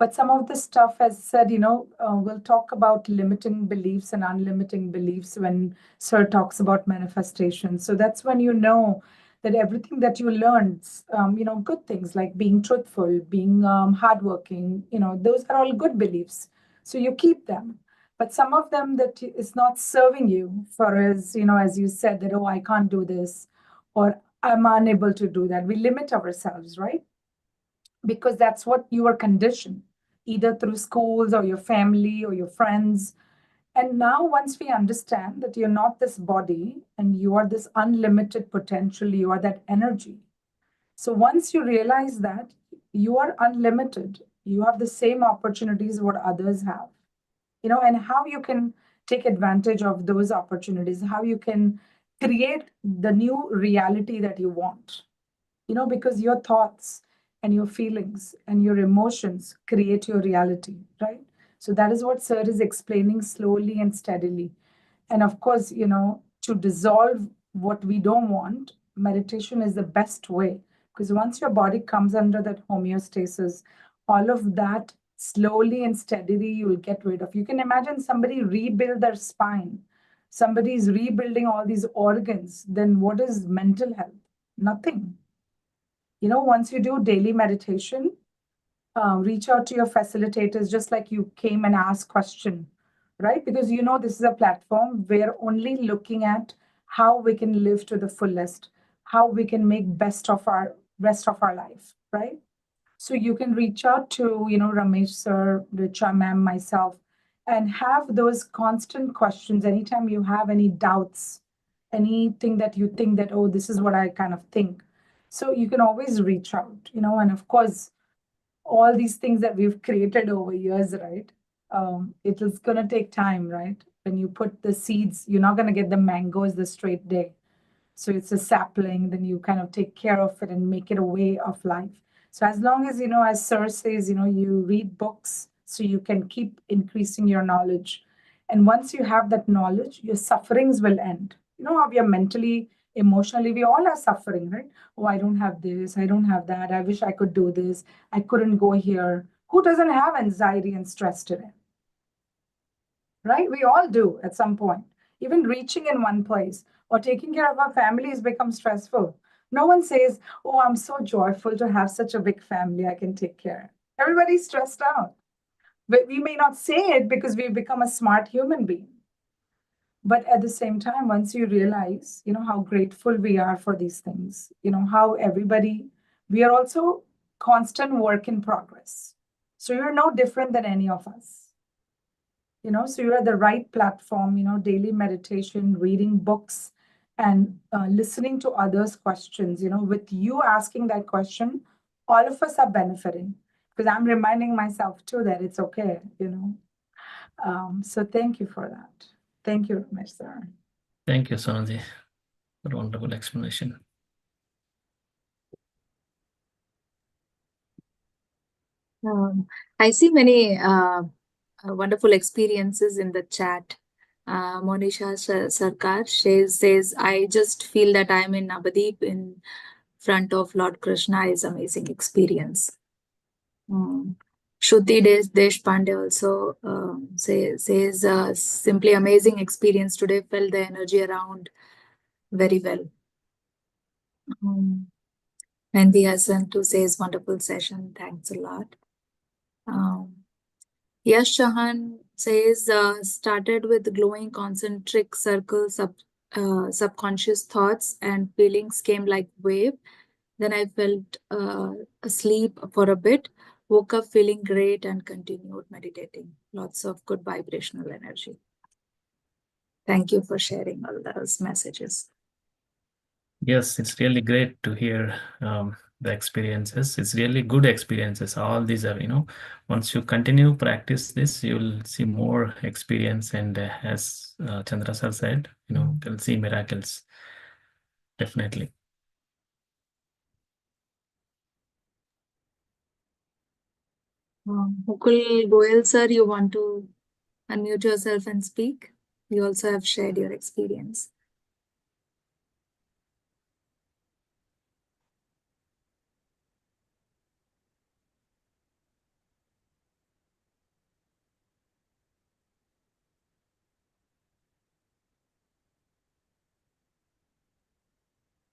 But some of the stuff, as said, we'll talk about limiting beliefs and unlimiting beliefs when Sir talks about manifestation. So that's when you know that everything that you learned, good things like being truthful, being hardworking, those are all good beliefs. So you keep them. But some of them that is not serving you, for as you said, that, oh, I can't do this, or I'm unable to do that. We limit ourselves, right? Because that's what you are conditioned, either through schools or your family or your friends. And now, once we understand that you're not this body and you are this unlimited potential, you are that energy. So once you realize that you are unlimited, you have the same opportunities what others have, and how you can take advantage of those opportunities, how you can create the new reality that you want, because your thoughts and your feelings and your emotions create your reality, right? So that is what Sir is explaining slowly and steadily. And of course, to dissolve what we don't want, meditation is the best way. Because once your body comes under that homeostasis, all of that slowly and steadily you will get rid of. You can imagine somebody rebuild their spine. Somebody is rebuilding all these organs. Then what is mental health? Nothing. Once you do daily meditation, reach out to your facilitators just like you came and asked question, right? Because this is a platform we're only looking at how we can live to the fullest, how we can make best of our rest of our life, right? So you can reach out to Ramesh sir, Richa ma'am, myself, and have those constant questions anytime you have any doubts, anything that you think that, oh, this is what I kind of think. So you can always reach out, and of course, all these things that we've created over years, right? It is going to take time, right? When you put the seeds, you're not going to get the mangoes the straight day. So it's a sapling, then you kind of take care of it and make it a way of life. So as long as, as Sir says, you read books so you can keep increasing your knowledge. And once you have that knowledge, your sufferings will end. How we are mentally, emotionally, we all are suffering, right? Oh, I don't have this, I don't have that, I wish I could do this, I couldn't go here. Who doesn't have anxiety and stress today? Right? We all do at some point. Even reaching in one place or taking care of our family has become stressful. No one says, oh, I'm so joyful to have such a big family I can take care. Everybody's stressed out. But we may not say it because we've become a smart human being. But at the same time, once you realize, how grateful we are for these things, how we are also constant work in progress. So you're no different than any of us. So you're at the right platform, daily meditation, reading books, and listening to others' questions. With you asking that question, all of us are benefiting because I'm reminding myself too that it's okay, So thank you for that. Thank you, Ramesh sir. Thank you, Sonaji, for a wonderful explanation. I see many wonderful experiences in the chat. Monisha Sarkar says, I just feel that I'm in Navadip in front of Lord Krishna is amazing experience. Shruti Deshpande also says simply amazing experience today, felt the energy around very well. Mehndi Hassan too says wonderful session, thanks a lot. Yash Chahan says started with glowing concentric circles, subconscious thoughts and feelings came like wave. Then I felt asleep for a bit, woke up feeling great and continued meditating. Lots of good vibrational energy. Thank you for sharing all those messages. Yes, it's really great to hear the experiences. It's really good experiences. All these are, once you continue practice this, you'll see more experience. And as Chandra sir said, you'll see miracles. Definitely. Mukul Goyal sir, you want to unmute yourself and speak? You also have shared your experience.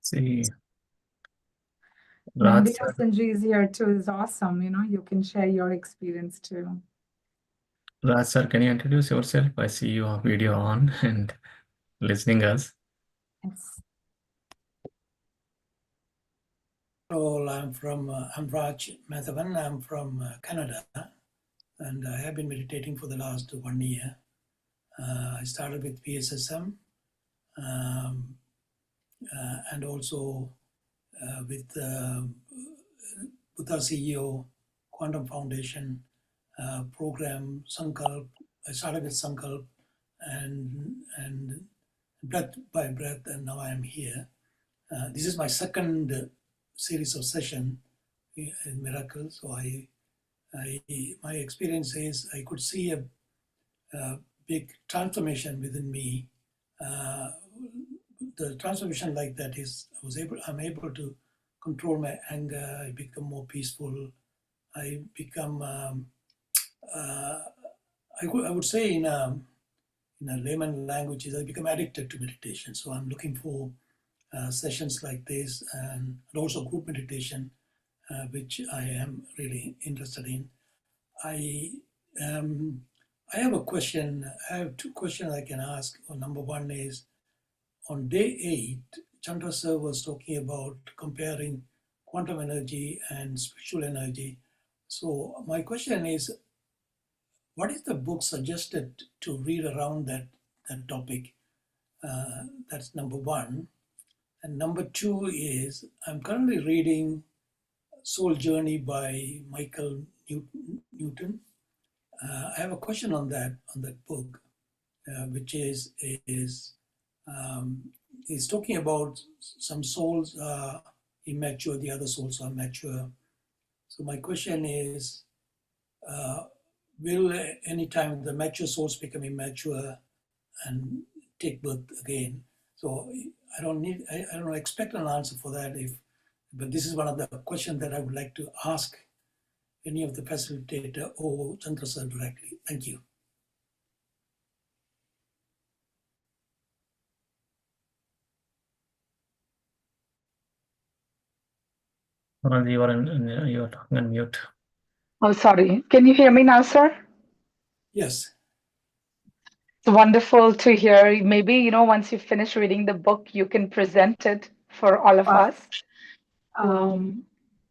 See, Mandy Raj sir, Sanji is here too. Is awesome. You can share your experience too. Raj sir, can you introduce yourself? I see your video on and listening us. Yes. Hello, I'm Raj Madhavan. I'm from Canada, and I have been meditating for the last 1 year. I started with PSSM, and also with Buddha CEO Quantum Foundation program Sankalp. I started with Sankalp and breath by breath, and now I am here. This is my second series of session in Miracle. So my experience is I could see a big transformation within me. The transformation like that is I'm able to control my anger. I become more peaceful. I become I would say in a layman language is I become addicted to meditation. So I'm looking for sessions like this and also group meditation, which I am really interested in. I have a question. I have two questions I can ask. Number one is, on day 8, Chandra sir was talking about comparing quantum energy and spiritual energy. So my question is, what is the book suggested to read around that topic? That's number one. And number two is, I'm currently reading Soul Journey by Michael Newton. I have a question on that book, which is he's talking about some souls are immature, the other souls are mature. So my question is, will anytime the mature souls become immature and take birth again? So I don't expect an answer for that, but this is one of the questions that I would like to ask any of the facilitator or Chandra sir directly. Thank you. You are talking on mute. Oh, sorry. Can you hear me now, sir? Yes. It's wonderful to hear. Maybe, once you finish reading the book, you can present it for all of us.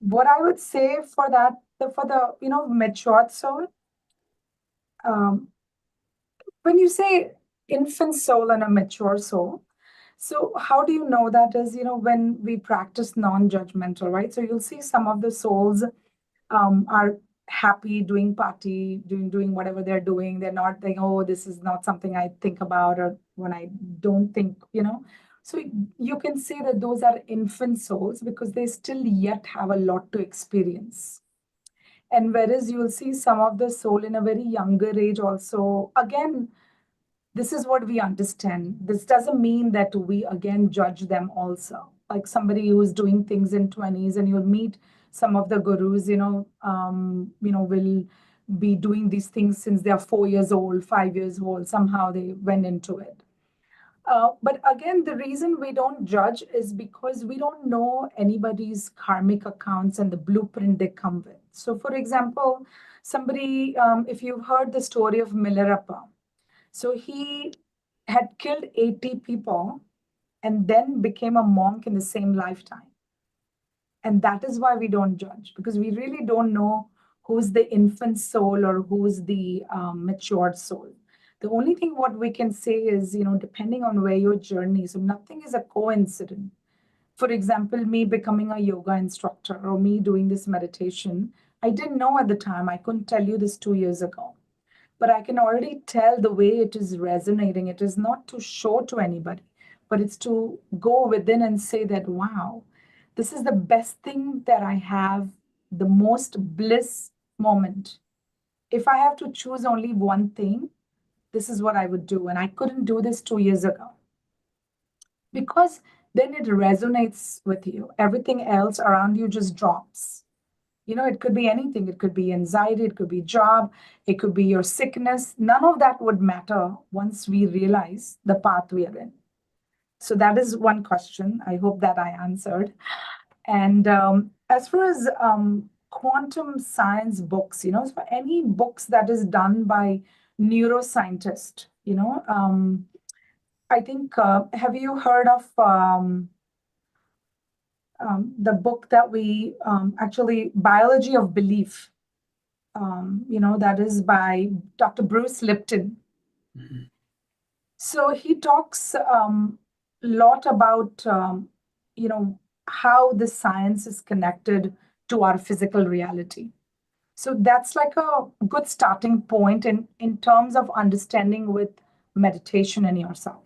What I would say for that, for the, matured soul, when you say infant soul and a mature soul, so how do you know that is, when we practice non-judgmental, right? So you'll see some of the souls are happy doing party, doing whatever they're doing. They're not thinking, oh, this is not something I think about, or when I don't think, So you can say that those are infant souls because they still yet have a lot to experience. And whereas you'll see some of the soul in a very younger age also, again, this is what we understand. This doesn't mean that we again judge them also. Like somebody who's doing things in 20s, and you'll meet some of the gurus, will be doing these things since they're 4 years old, 5 years old. Somehow they went into it. But again, the reason we don't judge is because we don't know anybody's karmic accounts and the blueprint they come with. So for example, somebody, if you've heard the story of Milarepa, so he had killed 80 people and then became a monk in the same lifetime. And that is why we don't judge, because we really don't know who's the infant soul or who's the matured soul. The only thing what we can say is, depending on where your journey is, so nothing is a coincidence. For example, me becoming a yoga instructor or me doing this meditation, I didn't know at the time. I couldn't tell you this 2 years ago. But I can already tell the way it is resonating. It is not to show to anybody, but it's to go within and say that, wow, this is the best thing that I have, the most bliss moment. If I have to choose only one thing, this is what I would do. And I couldn't do this 2 years ago. Because then it resonates with you. Everything else around you just drops. It could be anything. It could be anxiety, it could be job, it could be your sickness. None of that would matter once we realize the path we are in. So that is one question. I hope that I answered. And as far as quantum science books, for any books that is done by neuroscientist, I think, have you heard of the book that we actually, Biology of Belief? That is by Dr. Bruce Lipton. So he talks lot about, how the science is connected to our physical reality. So that's like a good starting point in terms of understanding with meditation in yourself.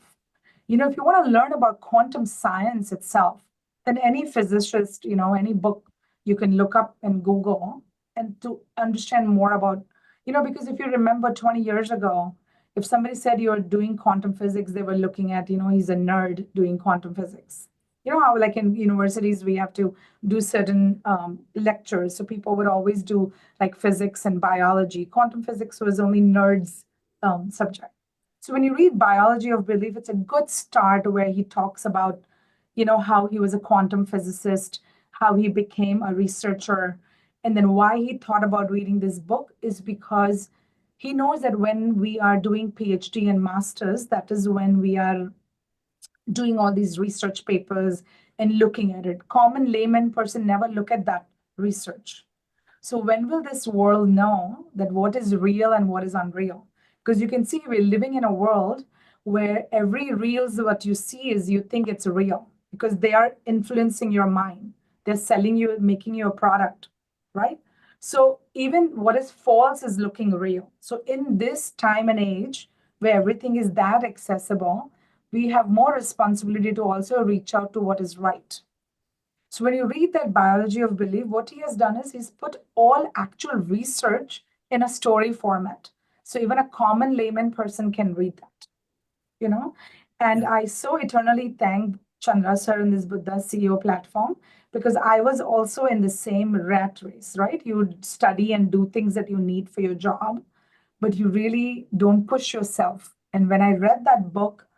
If you want to learn about quantum science itself, then any physicist, any book you can look up and Google and to understand more about, because if you remember 20 years ago, if somebody said you're doing quantum physics, they were looking at, he's a nerd doing quantum physics. How like in universities, we have to do certain lectures. So people would always do like physics and biology. Quantum physics was only nerds subject. So when you read Biology of Belief, it's a good start where he talks about, how he was a quantum physicist, how he became a researcher, and then why he thought about reading this book is because he knows that when we are doing PhD and masters, that is when we are doing all these research papers and looking at it. Common layman person never look at that research. So when will this world know that what is real and what is unreal? Because you can see we're living in a world where every reels what you see is you think it's real because they are influencing your mind. They're selling you, making you a product, right? So even what is false is looking real. So in this time and age where everything is that accessible, we have more responsibility to also reach out to what is right. So when you read that Biology of Belief, what he has done is he's put all actual research in a story format. So even a common layman person can read that, And I so eternally thank Chandra sir in this Buddha CEO platform because I was also in the same rat race, right? You study and do things that you need for your job, but you really don't push yourself. And when I read that book,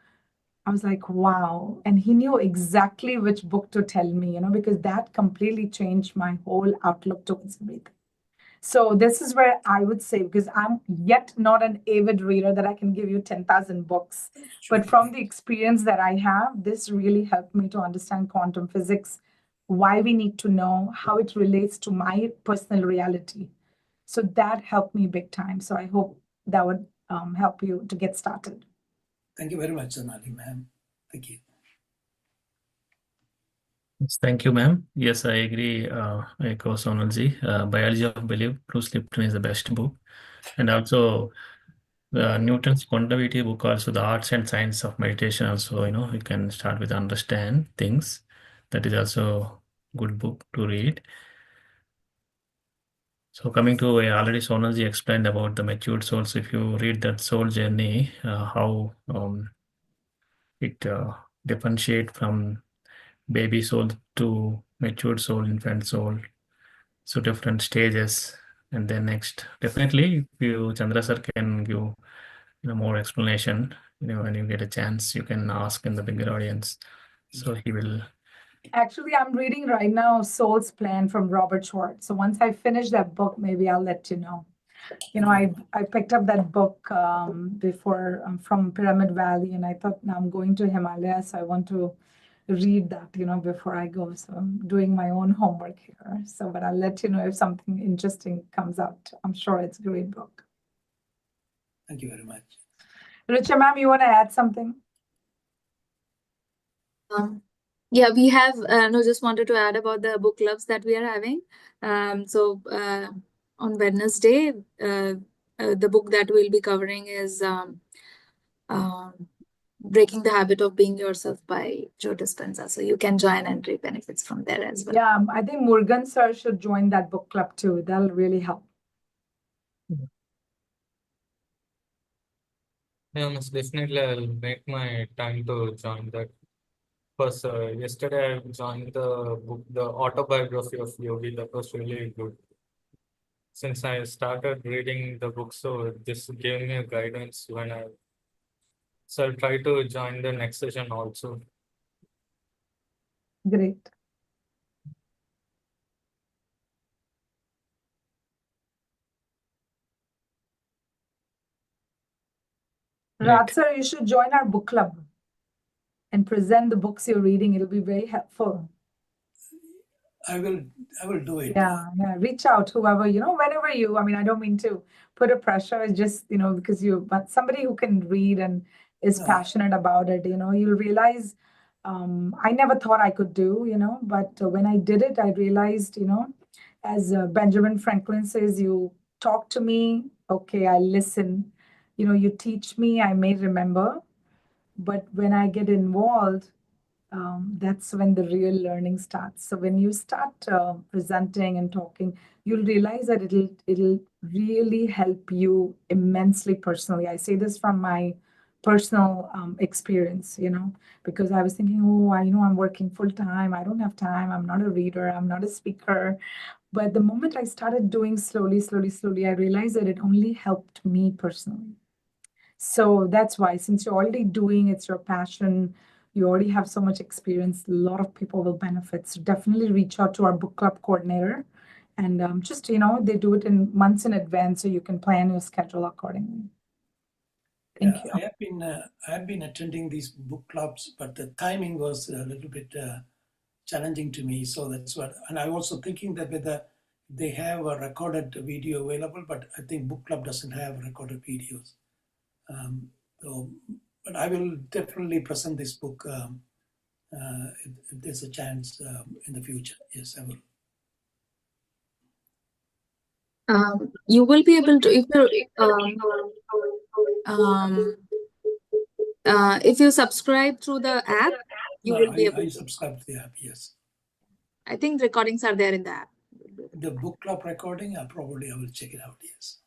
I was like, wow. And he knew exactly which book to tell me, because that completely changed my whole outlook towards everything. So this is where I would say, because I'm yet not an avid reader that I can give you 10,000 books, but from the experience that I have, this really helped me to understand quantum physics, why we need to know, how it relates to my personal reality. So that helped me big time. So I hope that would help you to get started. Thank you very much, Sonali, ma'am. Thank you. Yes, thank you, ma'am. Yes, I agree. I echo Sonalji. Biology of Belief, Bruce Lipton is the best book. And also Newton's Quantum book, also the Arts and Science of Meditation. Also, you can start with understand things. That is also good book to read. So coming to already Sonalji explained about the matured souls. If you read that soul journey, how it differentiate from baby soul to matured soul, infant soul. So different stages. And then next, definitely, if you Chandra sir can give more explanation. When you get a chance, you can ask in the bigger audience. So he will. Actually, I'm reading right now Soul's Plan from Robert Schwartz. So once I finish that book, maybe I'll let you know. I picked up that book before from Pyramid Valley, and I thought now I'm going to Himalayas, so I want to read that, before I go. So I'm doing my own homework here. So, but I'll let you know if something interesting comes out. I'm sure it's a great book. Thank you very much. Richa ma'am, you want to add something? Yeah, we have, just wanted to add about the book clubs that we are having. On Wednesday, the book that we'll be covering is Breaking the Habit of Being Yourself by Joe Dispenza. So you can join and reap benefits from there as well. Yeah, I think Murugan sir should join that book club too. That'll really help. Yeah, most definitely I'll make my time to join that. Because yesterday I joined the book, the autobiography of Yogi. That was really good. Since I started reading the book, so this gave me a guidance when So I'll try to join the next session also. Great. Raj sir, you should join our book club and present the books you're reading. It'll be very helpful. I will do it. Yeah, reach out, whoever, whenever you, I don't mean to put a pressure, it's just, because but somebody who can read and is passionate about it, you'll realize, I never thought I could do, but when I did it, I realized, as Benjamin Franklin says, you talk to me, okay, I listen, you teach me, I may remember, but when I get involved, that's when the real learning starts. So when you start presenting and talking, you'll realize that it'll really help you immensely personally. I say this from my personal experience, because I was thinking, I'm working full time. I don't have time. I'm not a reader. I'm not a speaker. But the moment I started doing slowly, I realized that it only helped me personally. So that's why, since you're already doing, it's your passion, you already have so much experience, a lot of people will benefit. So definitely reach out to our book club coordinator, and just, they do it in months in advance, so you can plan your schedule accordingly. Thank you. I have been attending these book clubs, but the timing was a little bit challenging to me. So that's what, and I'm also thinking that whether they have a recorded video available, but I think book club doesn't have recorded videos. But I will definitely present this book if there's a chance in the future. Yes, I will. You will be able to, if you subscribe through the app, you will be able I to. subscribe to the app, yes. I think recordings are there in the app. The book club recording, probably I will check it out, yes.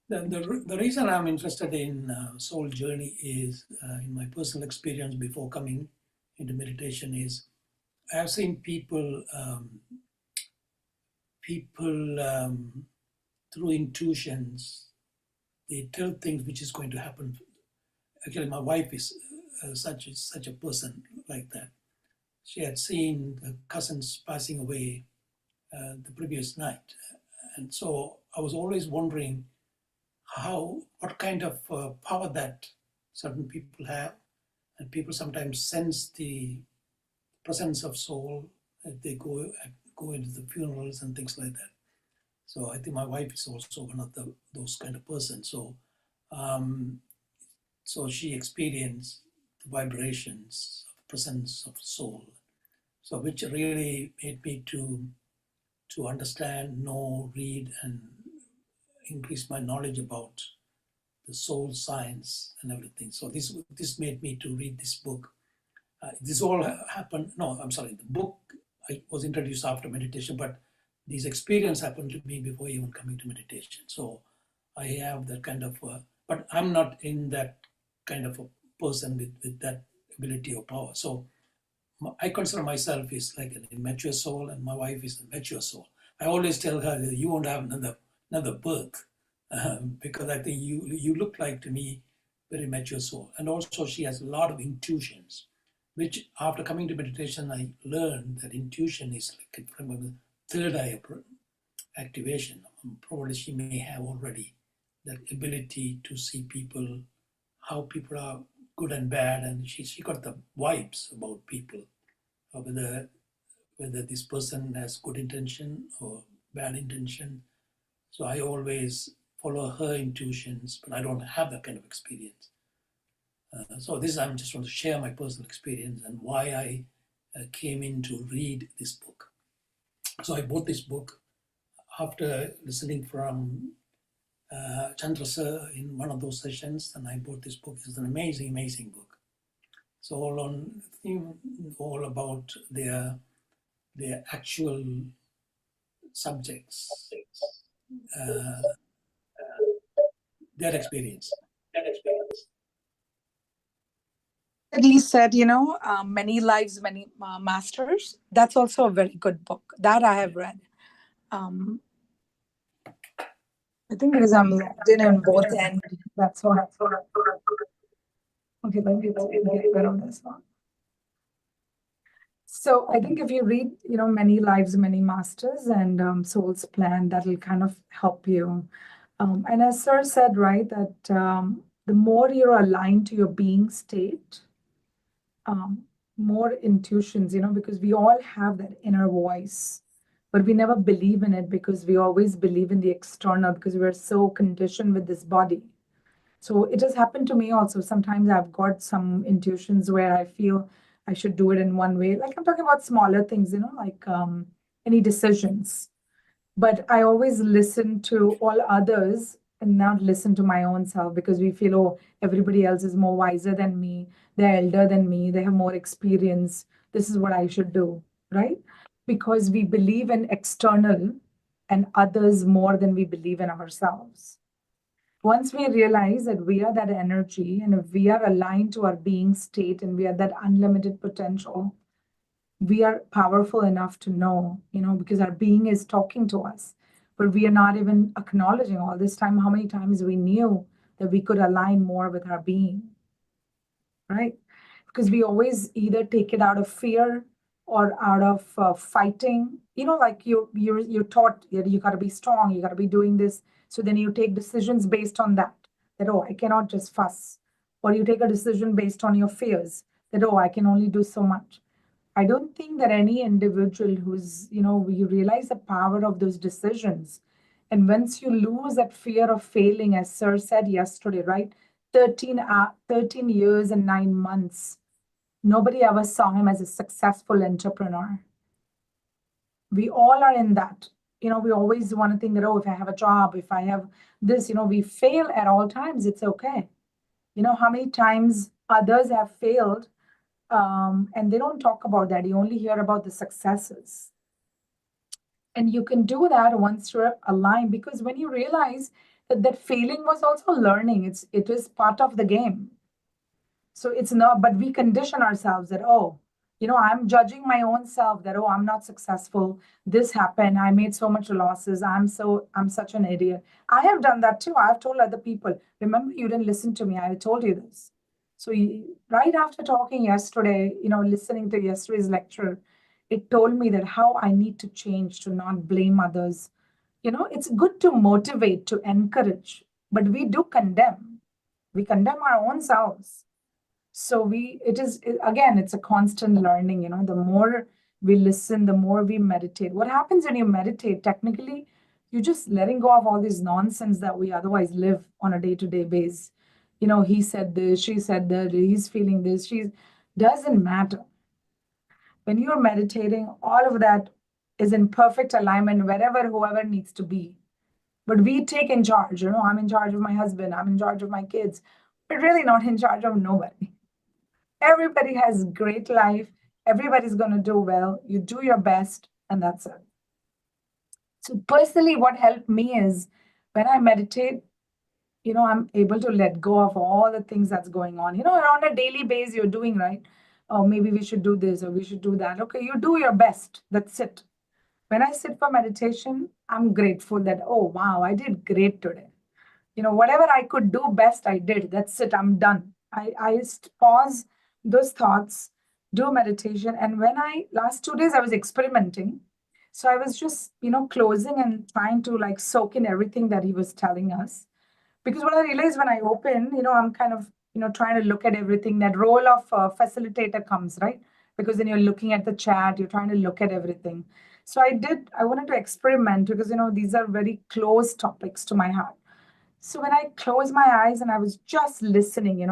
The reason I'm interested in Soul Journey is, in my personal experience before coming into meditation, is I've seen people through intuitions, they tell things which is going to happen. Actually, my wife is such a person like that. She had seen the cousins passing away the previous night, and so I was always wondering what kind of power that certain people have, and people sometimes sense the presence of soul as they go into the funerals and things like that. So I think my wife is also one of those kind of persons. So so she experienced the vibrations of the presence of soul, so which really made me to understand, know, read, and increase my knowledge about the soul science and everything. So this made me to read this book. This all happened. No, I'm sorry. The book I was introduced after meditation, but this experience happened to me before even coming to meditation. So I have that kind of, but I'm not in that kind of a person with that ability or power. So I consider myself is like an immature soul, and my wife is a mature soul. I always tell her that you won't have another birth, because I think you look like to me very mature soul. And also she has a lot of intuitions, which after coming to meditation, I learned that intuition is like from a third eye activation. Probably she may have already that ability to see people, how people are good and bad, and she got the vibes about people, whether this person has good intention or bad intention. So I always follow her intuitions, but I don't have that kind of experience. So this, I'm just want to share my personal experience and why I came in to read this book. So I bought this book after listening from Chandra Sir in one of those sessions, and I bought this book. It's an amazing, amazing book. So all about their actual subjects, their experience. He said, Many Lives, Many Masters. That's also a very good book that I have read. I think it is logged in both ends. That's why. Okay, let me get rid of this one. So I think if you read, Many Lives, Many Masters and Soul's Plan, that'll kind of help you. And as Sir said, right, that the more you're aligned to your being state, more intuitions, because we all have that inner voice, but we never believe in it because we always believe in the external because we're so conditioned with this body. So it has happened to me also. Sometimes I've got some intuitions where I feel I should do it in one way. Like I'm talking about smaller things, like any decisions. But I always listen to all others and not listen to my own self because we feel, oh, everybody else is more wiser than me. They're elder than me. They have more experience. This is what I should do, right? Because we believe in external and others more than we believe in ourselves. Once we realize that we are that energy and if we are aligned to our being state and we are that unlimited potential, we are powerful enough to know, because our being is talking to us, but we are not even acknowledging all this time how many times we knew that we could align more with our being, right? Because we always either take it out of fear or out of fighting, like you're taught that you got to be strong, you got to be doing this. So then you take decisions based on that, oh, I cannot just fuss. Or you take a decision based on your fears that, oh, I can only do so much. I don't think that any individual who's, you realize the power of those decisions. And once you lose that fear of failing, as Sir said yesterday, right? 13 years and 9 months. Nobody ever saw him as a successful entrepreneur. We all are in that. We always want to think that, oh, if I have a job, if I have this, we fail at all times. It's okay. How many times others have failed and they don't talk about that. You only hear about the successes. And you can do that once you're aligned, because when you realize that failing was also learning, it is part of the game. So it's not, but we condition ourselves that, oh, I'm judging my own self that, oh, I'm not successful. This happened. I made so much losses. I'm such an idiot. I have done that too. I've told other people, remember, you didn't listen to me. I told you this. So right after talking yesterday, listening to yesterday's lecture, it told me that how I need to change to not blame others. It's good to motivate, to encourage, but we do condemn. We condemn our own selves. So it's a constant learning, the more we listen, the more we meditate. What happens when you meditate? Technically, you're just letting go of all this nonsense that we otherwise live on a day-to-day basis. He said this, she said that, he's feeling this, doesn't matter. When you're meditating, all of that is in perfect alignment, whoever needs to be. But we take in charge, I'm in charge of my husband, I'm in charge of my kids, but really not in charge of nobody. Everybody has a great life. Everybody's going to do well. You do your best, and that's it. So personally, what helped me is when I meditate, I'm able to let go of all the things that's going on. On a daily basis, you're doing, right? Oh, maybe we should do this or we should do that. Okay, you do your best. That's it. When I sit for meditation, I'm grateful that, oh, wow, I did great today. Whatever I could do best, I did. That's it. I'm done. I pause those thoughts, do meditation. And last 2 days, I was experimenting. So I was just, closing and trying to soak in everything that he was telling us. Because what I realized when I open, I'm kind of, trying to look at everything. That role of facilitator comes, right? Because then you're looking at the chat, you're trying to look at everything. So I wanted to experiment because, these are very close topics to my heart. So when I closed my eyes and I was just listening,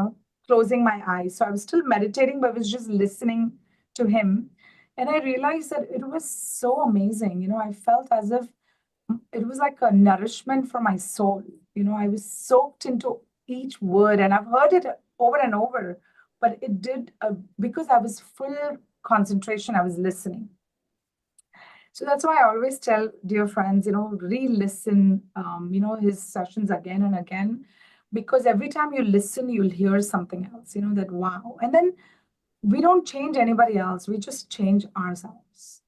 closing my eyes. So I was still meditating, but I was just listening to him. And I realized that it was so amazing. I felt as if it was like a nourishment for my soul. I was soaked into each word and I've heard it over and over, but it did because I was full concentration, I was listening. So that's why I always tell dear friends, re-listen, his sessions again and again, because every time you listen, you'll hear something else, that wow. And then we don't change anybody else. We just change ourselves,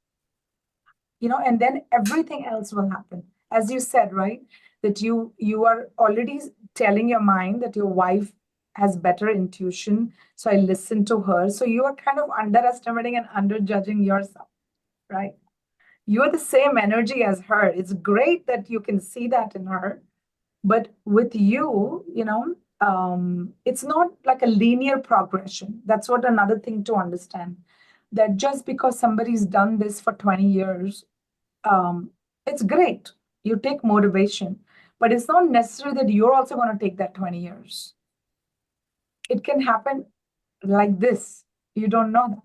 and then everything else will happen. As you said, right, that you are already telling your mind that your wife has better intuition. So I listen to her. So you are kind of underestimating and underjudging yourself, right? You're the same energy as her. It's great that you can see that in her. But with you, it's not like a linear progression. That's what another thing to understand. That just because somebody's done this for 20 years, it's great. You take motivation. But it's not necessary that you're also going to take that 20 years. It can happen like this. You don't know that.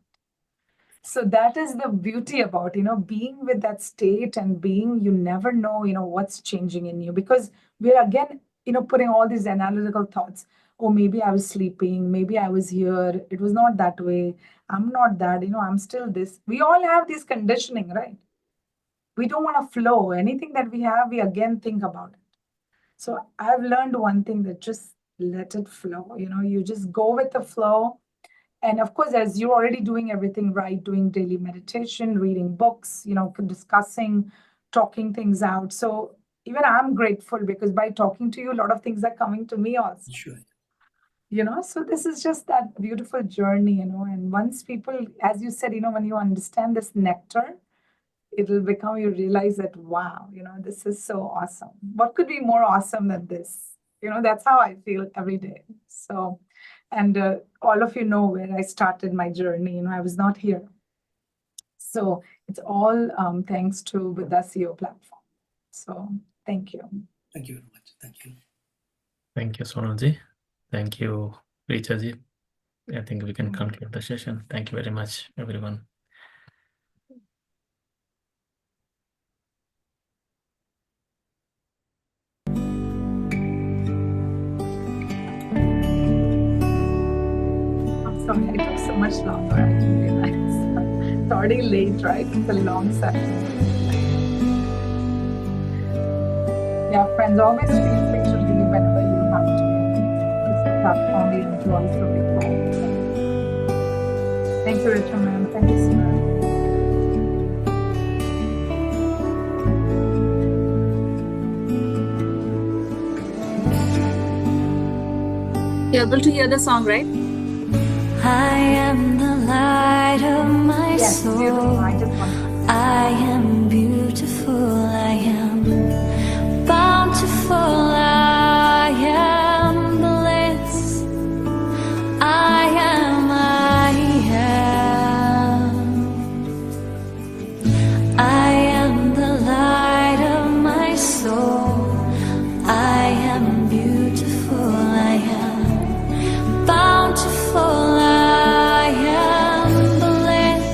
So that is the beauty about, being with that state and you never know, what's changing in you, because we're again, putting all these analytical thoughts. Oh, maybe I was sleeping. Maybe I was here. It was not that way. I'm not that, I'm still this. We all have this conditioning, right? We don't want to flow. Anything that we have, we again think about it. So I've learned one thing, that just let it flow. You just go with the flow. And of course, as you're already doing everything right, doing daily meditation, reading books, discussing, talking things out. So even I'm grateful, because by talking to you, a lot of things are coming to me also. Sure. So this is just that beautiful journey, and once people, as you said, when you understand this nectar, it'll become, you realize that, wow, this is so awesome. What could be more awesome than this? That's how I feel every day. So, and all of you know where I started my journey. I was not here. So it's all thanks to the SEO platform. So thank you. Thank you very much. Thank you. Thank you, Sonalji. Thank you, Richaji. I think we can conclude the session. Thank you very much, everyone. Sorry, I took so much longer. I didn't realize. It's already late, right? It's a long session. Yeah, friends, always feel free to leave whenever you have to. This platform is also recorded. Thank you, Richard, ma'am. Thank you, sir. You're able to hear the song, right? I am the light of my soul. I am beautiful. I am bountiful. I am bliss. I am. I am the light of my soul. I am beautiful. I am bountiful. I am bliss.